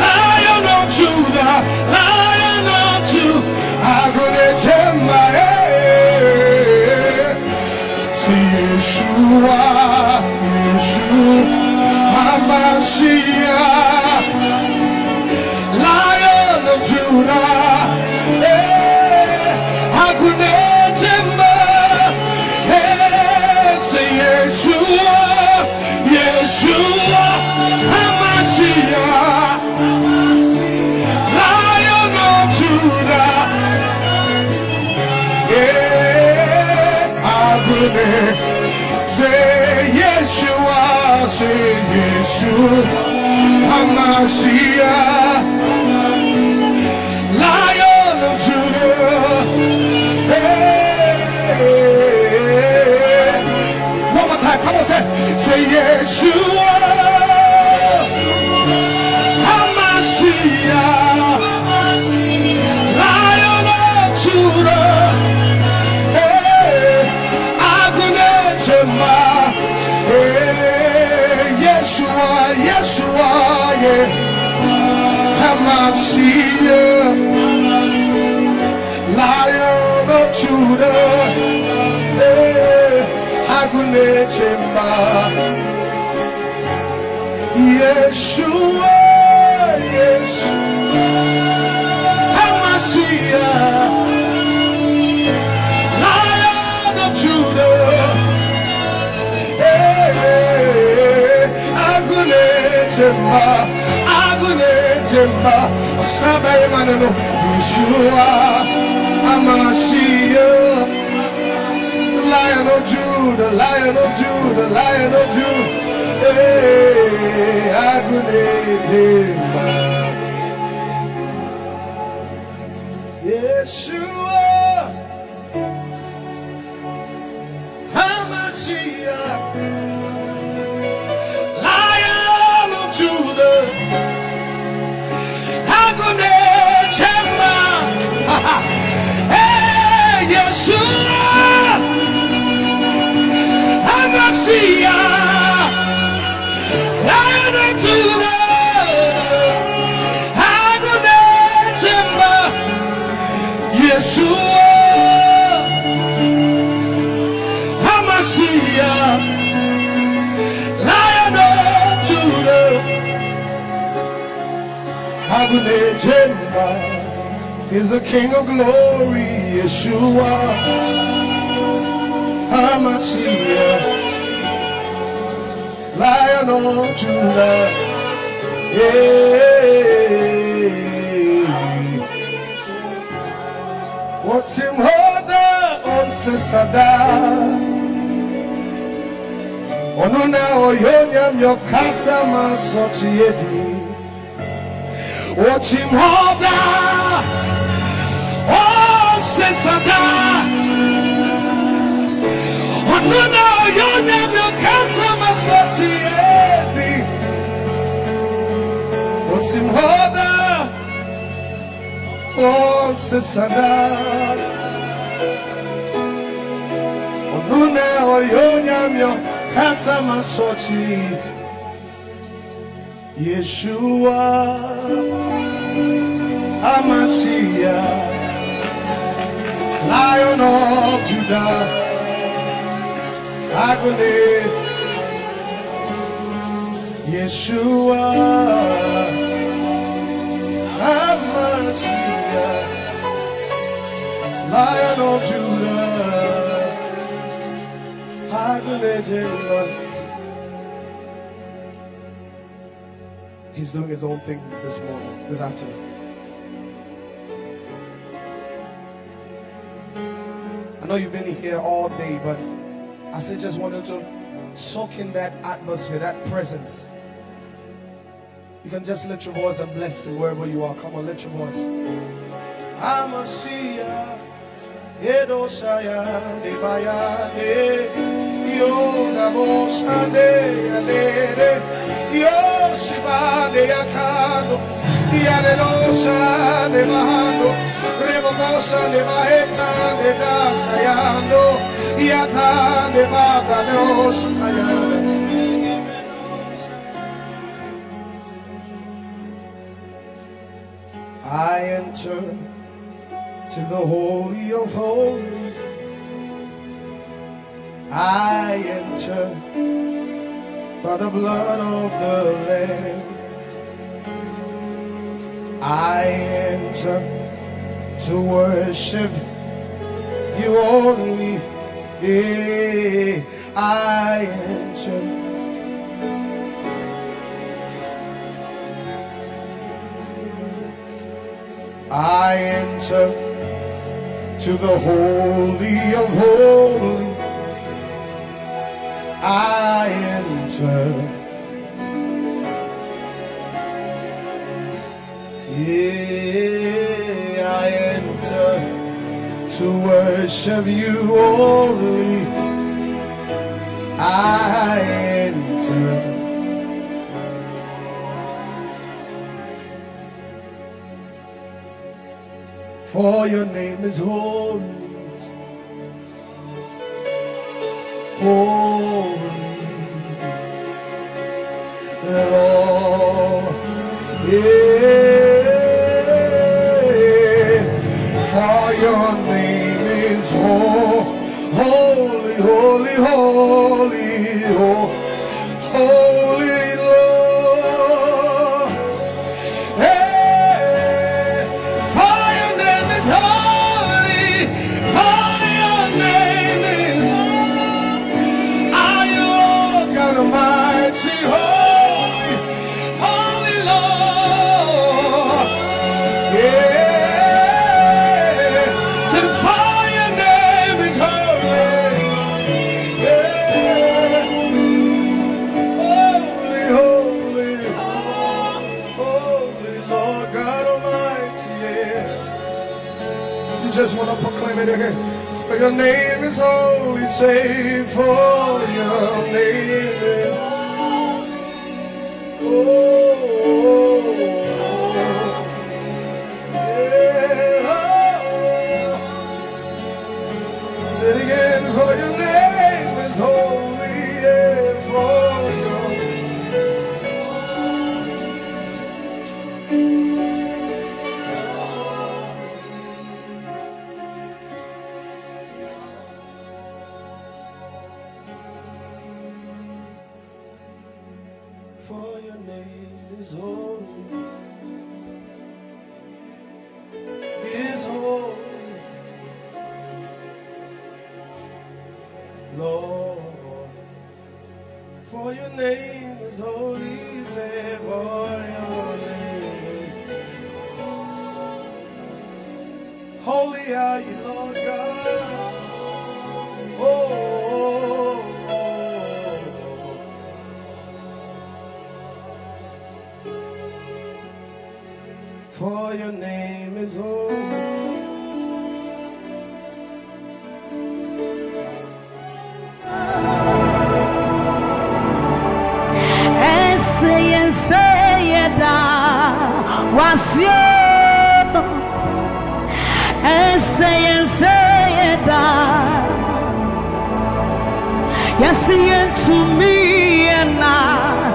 [SPEAKER 2] Lion of Judah, Lion of Judah. Yeshua, Yeshua, Hamashiach, Lion of Judah, say Yeshua, Yeshua, Hamashiach, Lion of Judah, say Yeshua, say Yeshua, Hamashiach, Lion of Judah. One more time, come on, say Yeshua, Hamashiach, Lion of Judah. Yeshua, Yeshua, yeah, Hamashiach, Lion of Judah, Hagune Chemba, Yeshua, Yeshua, Hamashiach, Lion of Judah. Agunejemba, Sabai Manano, Yeshua, Hamashiach, Lion of Judah, Lion of Judah, Lion of Judah, Agunejemba, Yeshua, Hamashiach, hey, Yeshua, Hamashiach, Lion of Judah, Hagunechemba, Yeshua, Hamashiach, Lion of Judah, Hagunechemba. Is the King of Glory, Yeshua, Hamashiach, Lion of Judah, what's him hoda on Sesada, Onuna Oyonyam Yokasa Masotiedi, what's him hoda. Oh, Sesada, Onuna Oyonyam Yokasa Masotiedi, what's him hoda? Oh, Sesada,
[SPEAKER 1] Una oyonyamyo kasama sochi Yeshua Hamashiach, Lion of Judah, Agony, Yeshua Hamashiach, Lion of Judah, Agony. He's doing his own thing this morning, this afternoon. I know you've been here all day, but I still just wanted to soak in that atmosphere, that presence. You can just lift your voice and bless him wherever you are. Come on, lift your voice. Hamashiach, Edoshaya, Debaya, Yodabosha, Yoshiba de Yakando, Yadedosa de Bahando, Rebobosa de Baheta de Dasayando, Yata de Baganos, I enter to the Holy of Holies. I enter by the blood of the Lamb. I enter to worship you only. Yeah, I enter. I enter to the Holy of Holies. I enter, yeah, I enter to worship you only. I enter, for your name is holy. Holy Lord, yeah, for your name is holy, holy, holy, holy Lord, yeah, for your name is holy, for your name is Almighty, holy, holy Lord, yeah, sing for your name is holy, yeah, holy, holy, holy Lord God Almighty, yeah. You just want to proclaim it again. For your name is holy, say for your name is holy, yeah. Say it again, for your name is holy, yeah, for your name is holy, is holy, Lord. For your name is holy, say for your name. Holy are you, Lord God. Oh, for your name is holy. Yes, yen to me and now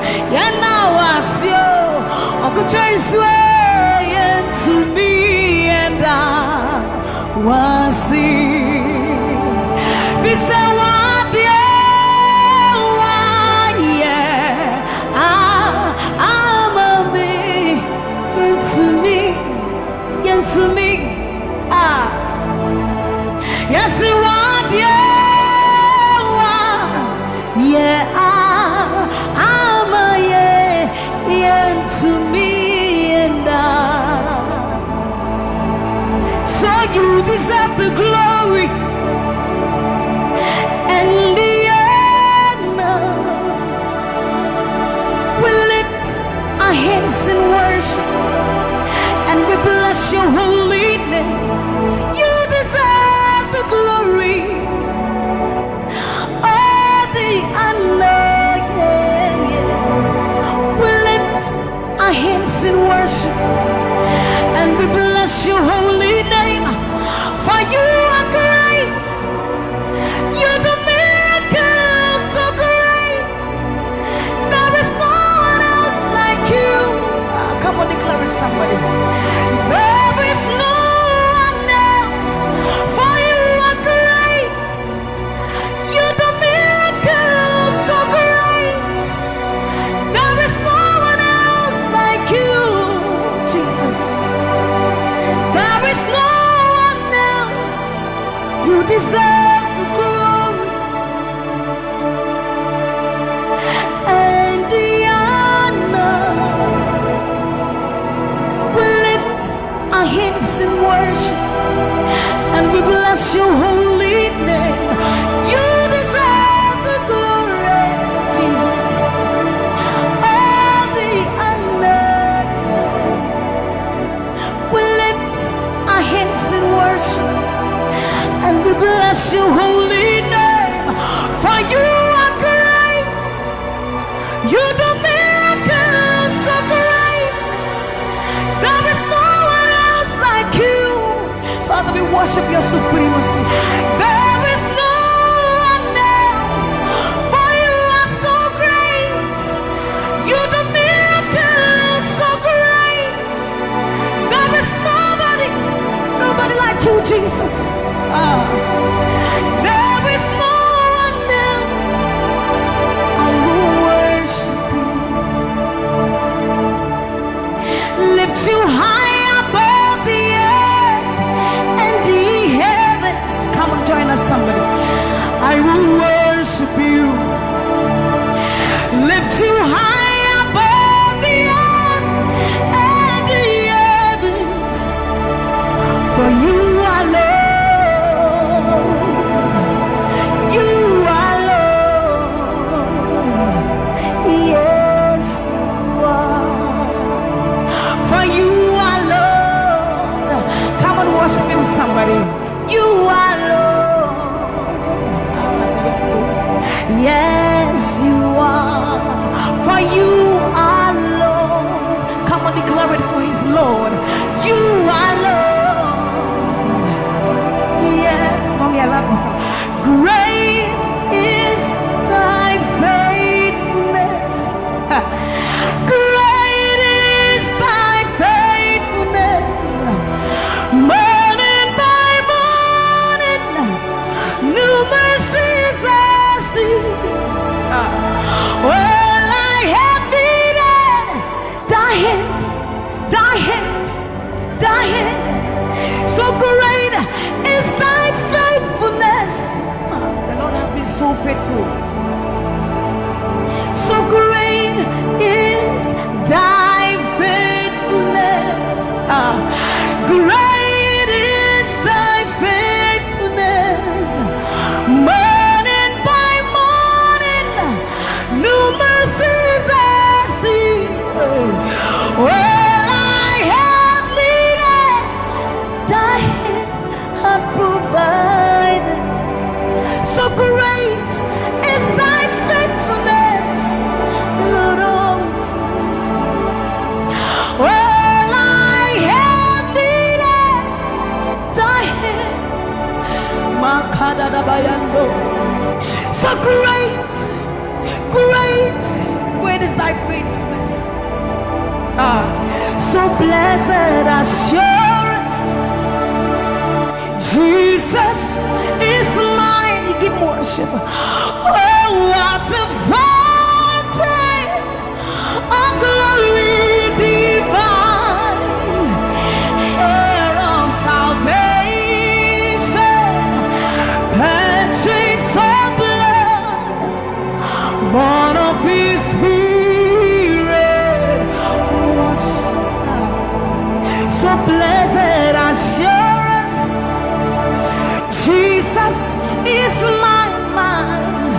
[SPEAKER 1] was you. Uncle Trace yen to me and I was he said what yeah I'm a me yen to me yes he want yeah I'm a yen to me and so you deserve the glory and the honor. We lift our hands in worship and we bless your holy name. You deserve the glory, all the honor. We lift our hands in worship and we bless your holy name. For you are great, you do miracles so great. There is no one else like you. Come on, declare it, somebody. There is no one else. For you are great, you do miracles so great. There is no one else like you, Jesus. There is no one else. You deserve the glory and the honor. We lift our hands in worship and we bless your holy name. You deserve the glory, Jesus. All the honor. We lift our hands in worship and we bless your holy name. For you are great, you do miracles so great. There is no one else like you. Father, we worship your supremacy. There is no one else. For you are so great, you do miracles so great. There is nobody like you, Jesus. There is no one else. I will worship you. Lift you high above the earth and the heavens. Come on, join us, somebody. I will worship you. Lift you high above the earth and the heavens. For you are Lord. You are Lord. Yes, you are. For you are Lord. Come on, worship him, somebody. You are Lord. Yes, you are. For you are Lord. Come on, declare it for his Lord. You are Lord. Yes, mommy, I love this song. Great is thy faithfulness. Great is thy faithfulness. Morning by morning, new mercies I see. Well, I have needed thy hand, thy hand, thy hand. So great is thy faithfulness. The Lord has been so faithful. So great is thy faithfulness. Great is thy faithfulness. Morning by morning, new mercies I see. Well, I have needed thy hand had provided. So great is thy So great, great, great is thy faithfulness. So blessed assurance, Jesus is mine. You give worship. Oh, what a fountain of glory divine, heir of salvation, purchase of blood, born of His Spirit. So blessed assurance, Jesus is my mind.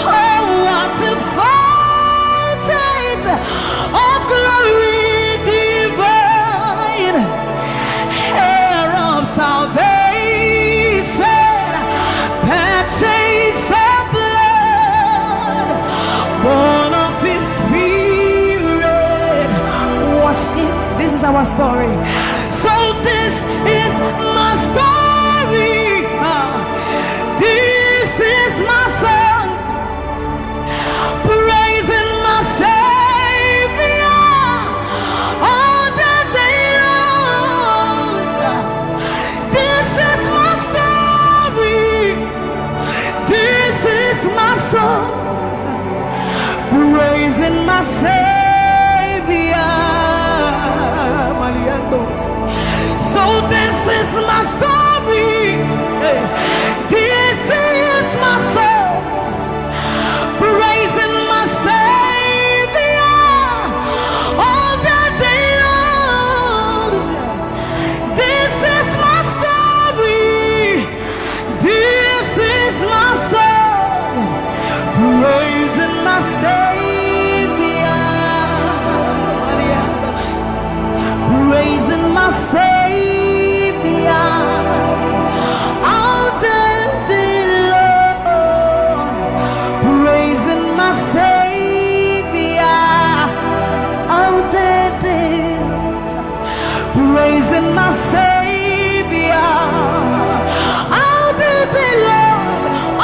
[SPEAKER 1] Oh, what a fountain of glory divine, heir of salvation, purchase of blood, born of His Spirit. Watch it. This is our story. So this is my story. This is my song, praising my Savior all the day long. This is my story. This is my song, praising my Savior. So this is my story. This is my song, praising my Savior all the day long. This is my story. This is my song, praising my Savior, praising my Savior. Praising my Savior all the day long,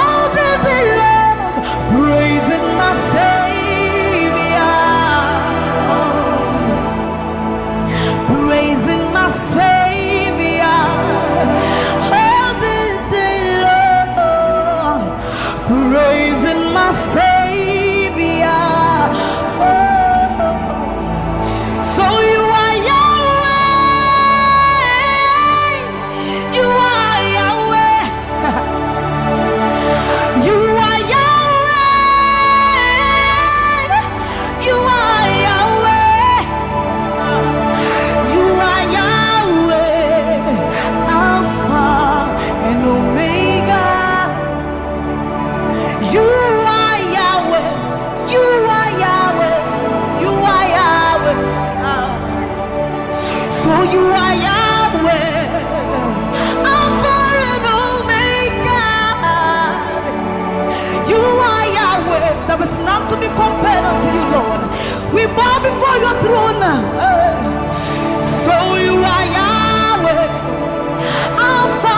[SPEAKER 1] all the day long, praising my Savior, praising my Savior all the day long, praising my Savior. So you are there is none to be compared unto you, Lord. We bow before your throne. So you are Yahweh, Alpha,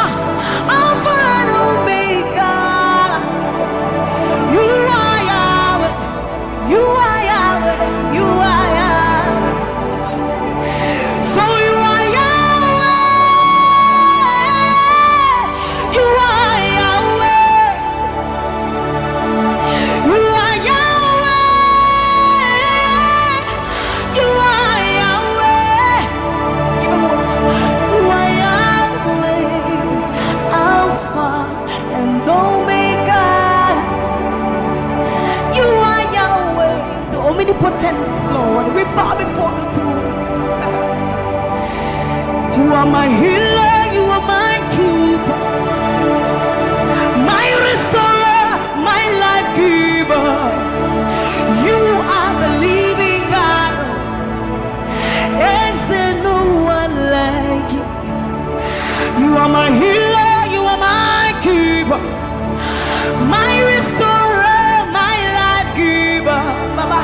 [SPEAKER 1] Alpha and Omega. You are Yahweh, you are Yahweh, you are Yahweh. So you are Yahweh, you are Yahweh, you are omnipotent, Lord. We bow before the throne. You are my healer, you are my keeper, my restorer, my life giver. You are the living God. Is there no one like you? You are my healer, you are my keeper, my restorer, my life giver. Baba,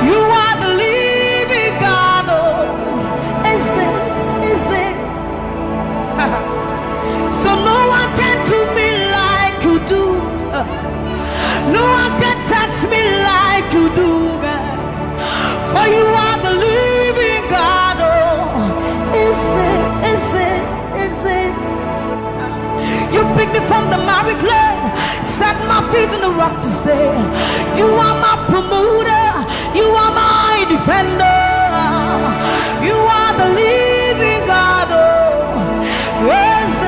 [SPEAKER 1] you are the living God. Oh, is it? So no one can do me like you do.
[SPEAKER 5] No one can touch me like you do, God. For you are the living God. Oh, is it? You pick me from the miry clay, set my feet on the rock to stay. You are my promoter, you are my defender. You are the living God. Oh, yes,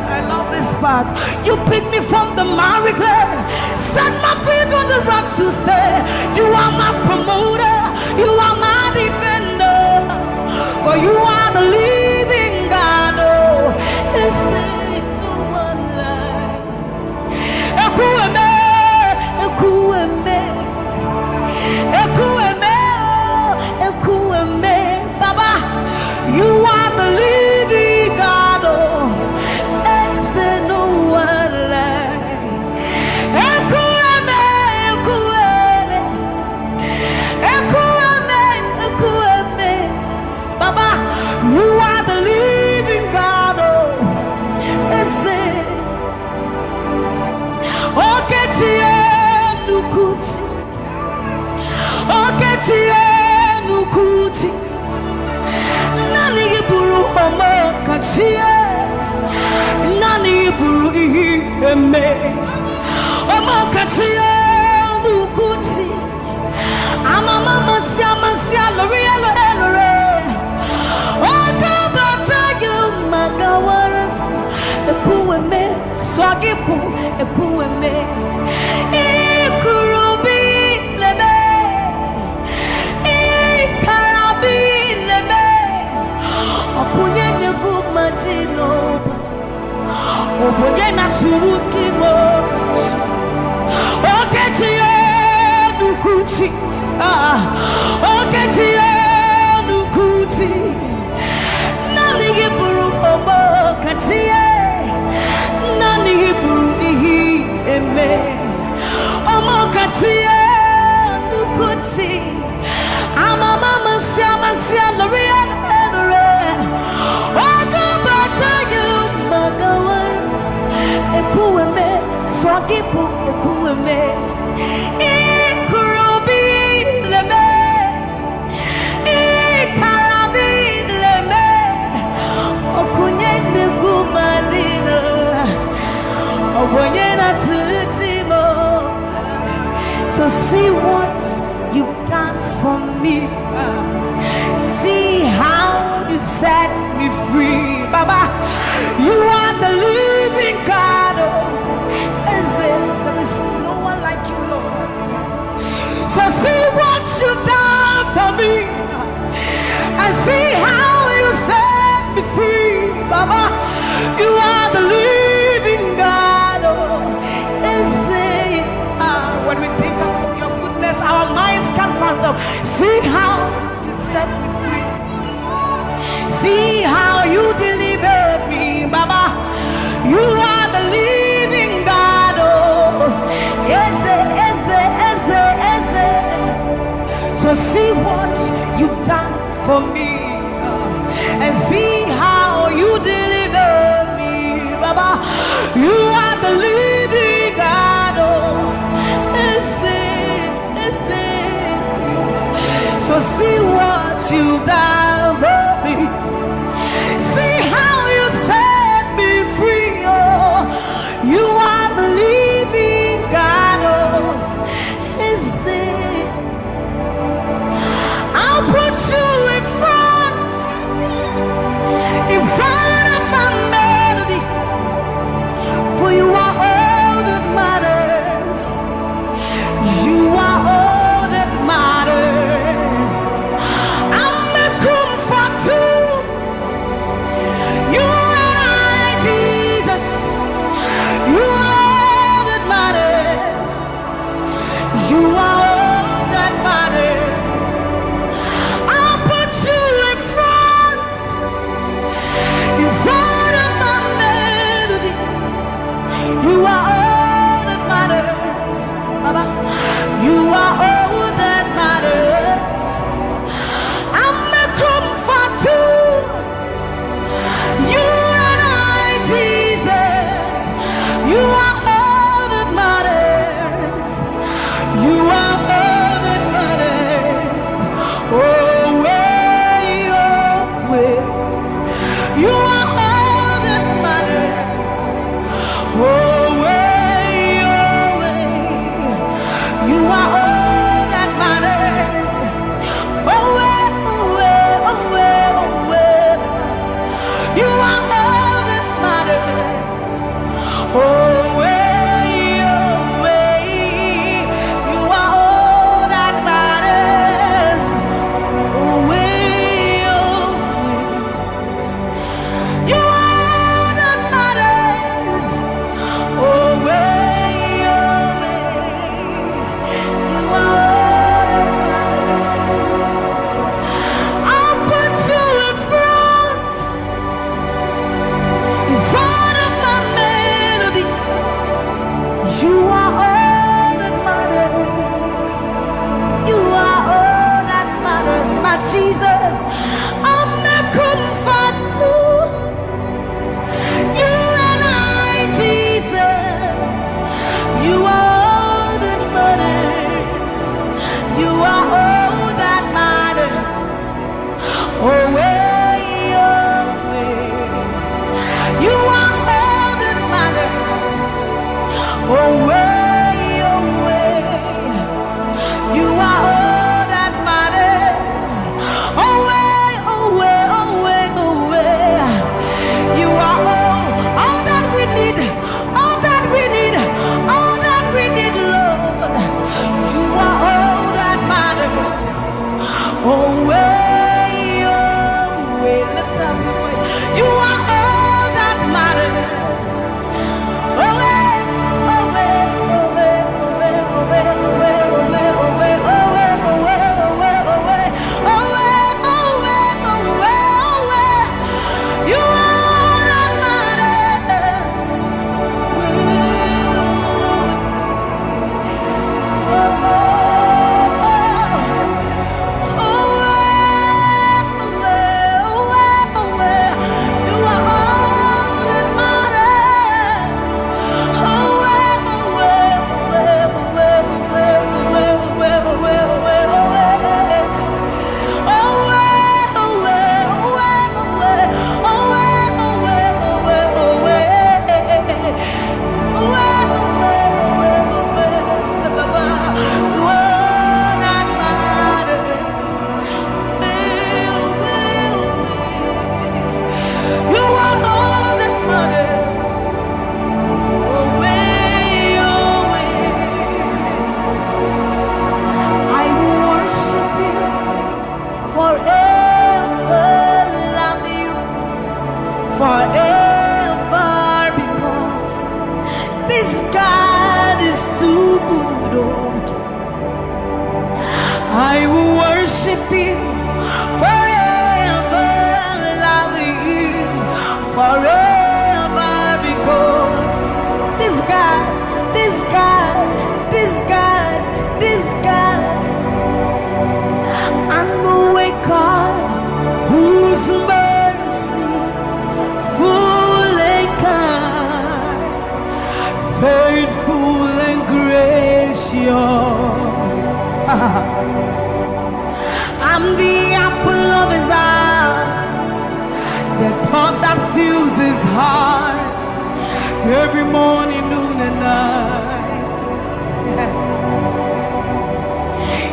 [SPEAKER 5] I love this part. You pick me from the miry clay, set my feet on the rock to stay. You are my promoter, you are my defender. For you are the living God. Oh, yes, Baba, you are the living God. Oh, and no one like. Baba, you are the living God. Oh, Nukuti Nani buru homo kachie Nani buru eme Homo kachie Nukuti Mama sia lore Oka bata you magawaras Ekueme Swagifu Ekueme Ikurubi leme Opunye negu majino Opunye na turuki mo Oketiye nukuchi Oketiye nukuchi Nani buru omo katiye Nani buru ihi eme Omo katiye nukuchi Mama sia lore Ekueme, Swagifu, Ekueme, Ikurubi leme, Ikarabi leme, Okunye negu madina, Okunye na tulitimo. So see what you've done for me. See how you set me free, Baba. You are the living God. There is no one like you, Lord. So see what you've done for me, and see how you set me free, Baba. You are the living God. When we think about your goodness, our minds can't fathom. See how you set me free. See how you delivered me, Baba. You are the living God. Oh, yes. So see what you've done for me, and see how you delivered me, Baba. You are the living God. Oh, yes. So see what you've done for me. See how you set me free. Oh, you are the living God. Oh, is it? I'll put you in front of my melody, for you are all that matters. You are all that matters. I'm a You are all that matters. You are all that matters, my Jesus. I'm not comfortable. You and I, Jesus. You are all that matters. You are all that matters. Oh, way, oh, way. You are all that matters. Oh, way, oh, way. You are all that matters. Oh, way, oh, way, oh, way, oh, way. You are all that we need. All that we need. All that we need, Lord. You are all that matters. Oh, way, oh, way. Let's have your voice. You are all that matters. Oh, way, oh, way, oh, way, oh, way, oh, way, oh, way, oh, way, oh, way, oh, way, oh, way, oh, way, oh, way, oh, way, oh, way, oh, way, oh, way. You are all that matters. Forever, because this God is too good. I will worship you forever, love you forever, because this God, this God, this God, this God, I know a God whose mercy full and kind, faithful and gracious. I'm the apple of his eyes, the thought that fills his heart every morning, noon and night.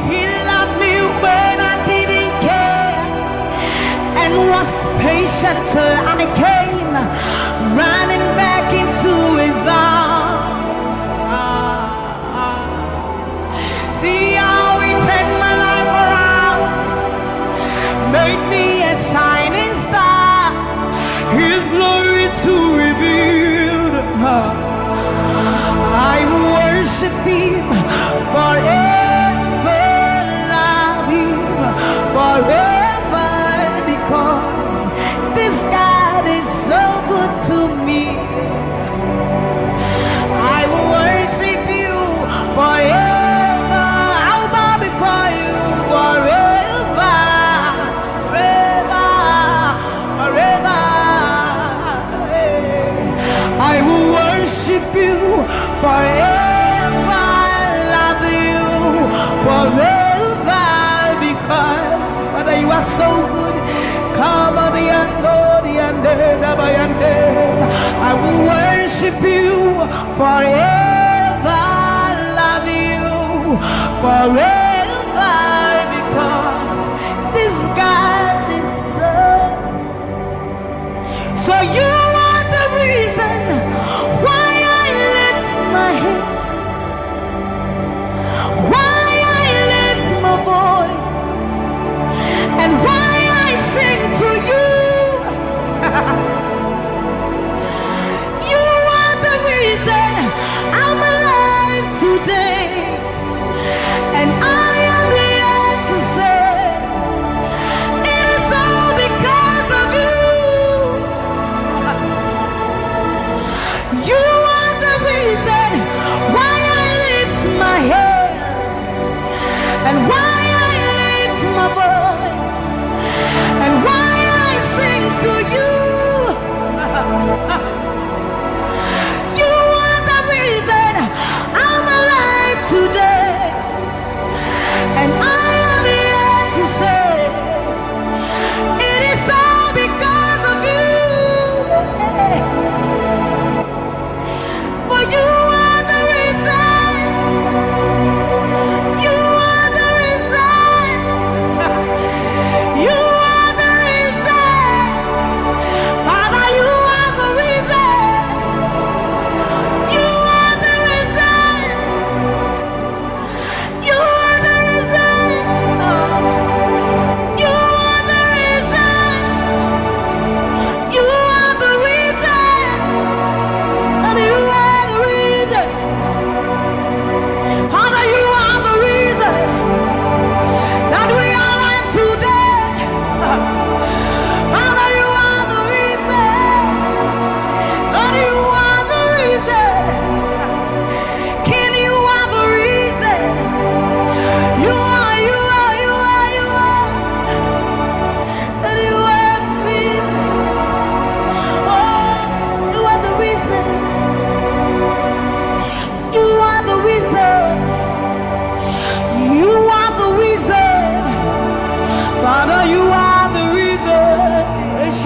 [SPEAKER 5] He loved me when I didn't care and was patient till I came running back into his arms. See how he turned my life around, made me a shining star, his glory to reveal. I will worship him forever, love him forever, because this God is so good to me. I will worship you forever. I'll bow before you forever, forever, forever. I will worship you forever, love you forever, because Father, you are so good. Come on, I will worship you forever, love you forever, because this God is so you are the reason why I lift my hands, why I lift my voice, and why I sing to you. You are the reason I'm alive today, and I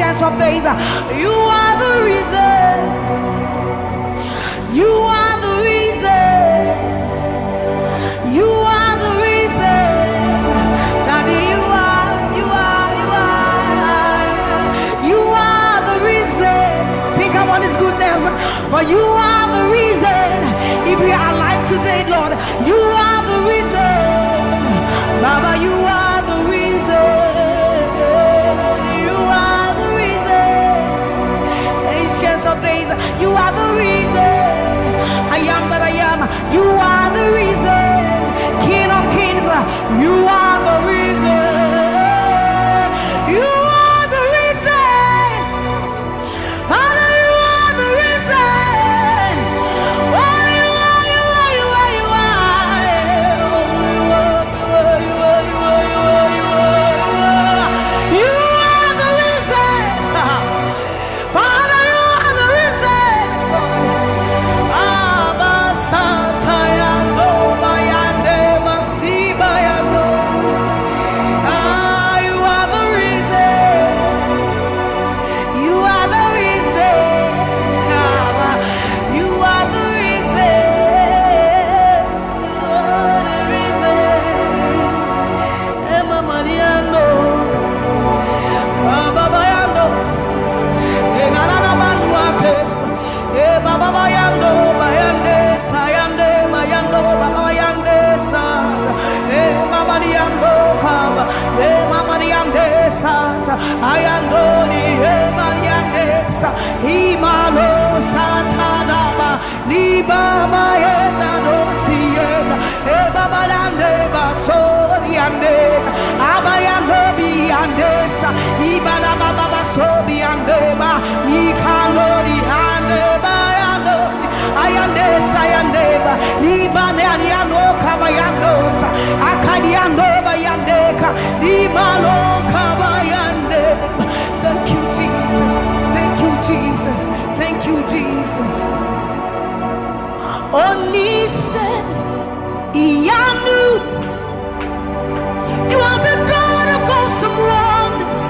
[SPEAKER 5] Ancients of days, you are the reason. You are the reason. You are the reason. Daddy, you are the reason. Think about his goodness. For you are the reason. If we are alive today, Lord, you are the reason. Baba, you are the reason. You are the reason. Ancients of days, you are the reason. I am that I am. You are the reason. King of kings, you are the reason. You are the reason. Father, you are the reason. Oh, you are, you are, you are, you are. You are the reason. Father, you are the reason. Abba, Satayando, Bayande, Masibayandos. You are the reason. You are the reason. Abba, you are the reason. You are the reason. Emma Mariano, Baba Bayandos. Enana Manuake, Baba Bayando, Bayande, Sayande, Bayando, Baba Bayande, Sa, Mama Diando, Papa, Mama Diande, Sa, Ayando, Mariande, Sa, Himano, Satanaba, Liba, Mayenda, Dosiena, Baba Dande, Basoriande, Abayando, Biande, Sa, Ibana Baba Sobiandeba, Mikalori, Ande, Bayandosi, Ayandes, Ayandeba, Libane, Ariano, Kabayandosa, Akadiando, Bayandeka, Libano, Kabayandeba. Thank you, Jesus. Thank you, Jesus. Thank you, Jesus. Onise, Iyanu, you are the God of awesome wonders.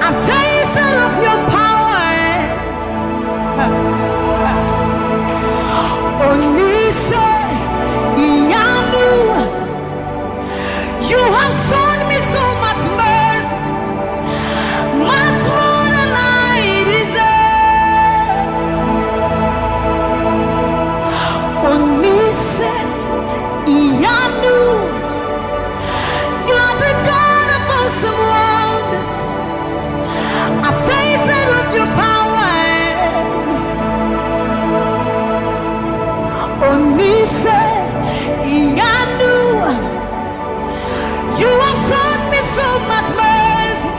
[SPEAKER 5] I've tasted of your power. Onise, Iyanu, you have shown me so much mercy, much more than I deserve. Onise, Iyanu, you are the God of awesome wonders. I've tasted of your power. Onise, Iyanu, you have shown me so much mercy,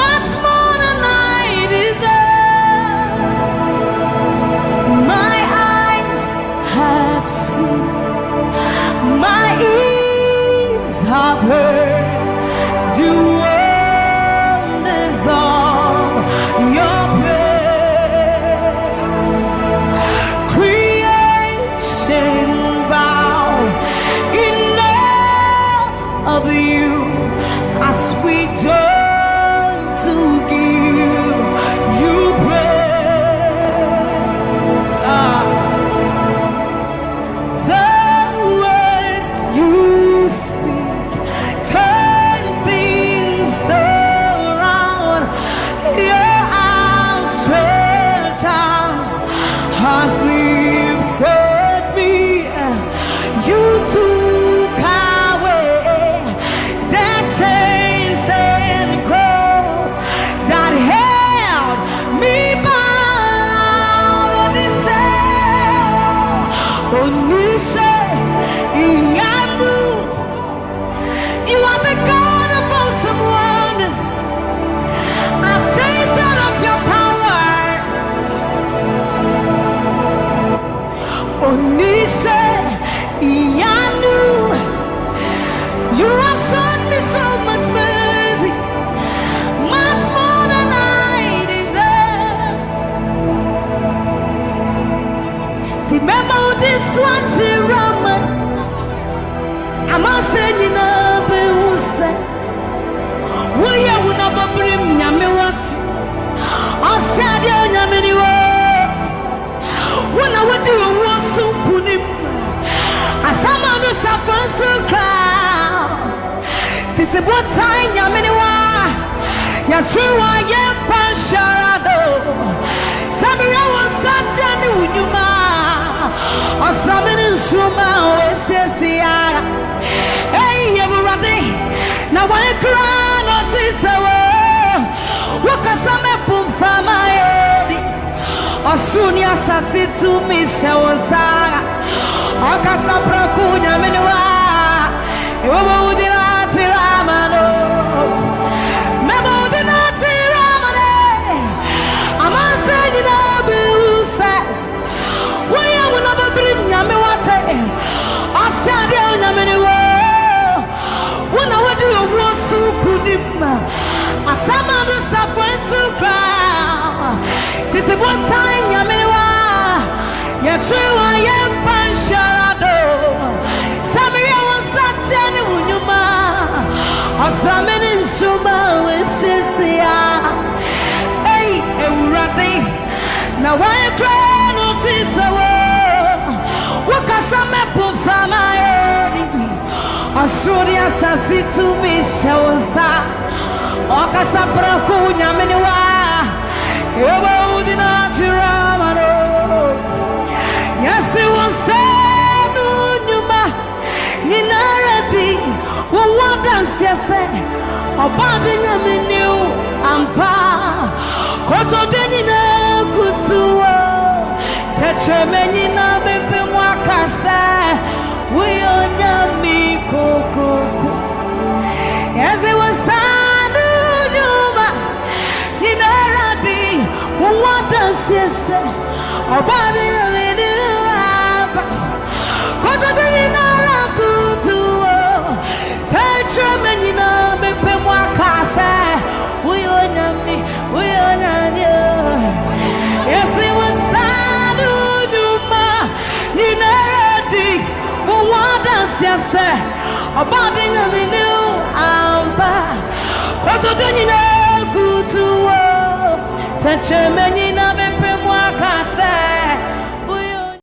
[SPEAKER 5] much more than I deserve. My eyes have seen, my ears have heard the wonders of your praise. Creation bow in awe of you as we turn to give you praise. The words you speak turn things around. Your outstretched arms has lifted me. You took away the chains and cords that held me bound. Onise, Iyanu, you are the God of awesome wonders. I've tasted of your power. Onise, Iyanu, you have shown me so much mercy, much more than I deserve. Remember this one, Raman. I'm not saying you know, but we are one of a brim Yamewat. I said, Yaminiwa. When I would do a war so put him. As some of the suffering so crowd. This is what time Yaminiwa. True, I am Pasharado. Sabria was such a new Yuma. Or something in Shuma, Sessiara. Hey, everybody. Now I cry, not this hour. What can some put from my head? Or soon, yes, I see to me, Shawasara. Or Casabra Kuna Menua. You won't deny Tiramano. Some of the suffering so cry. This is what time Yaminiwa. You're true, I am Pansharado. Some of you was such a Numa. Or some in Suma with Sissia. Hey, Urati. Now I cry, notice a word. What can some apple from my head? Or should you assassin to me, Shawasa? Oka sapra kunya meniwa Ewa udina chiramano Yasi wasenu nyuma Ninaradi Wawada siyase Obadi nyaminiu Ampa Koto denina kutuwa Tetreme nina bebe mwakase Uyo nyami kokoko Yasi wasenu what does he say? About it, what do you know? To touch a man in a bit more casa. We are me, we are you. Yes, it was sad. You know, what does he say? About it, what do you know? Touch a man in a bit more casa.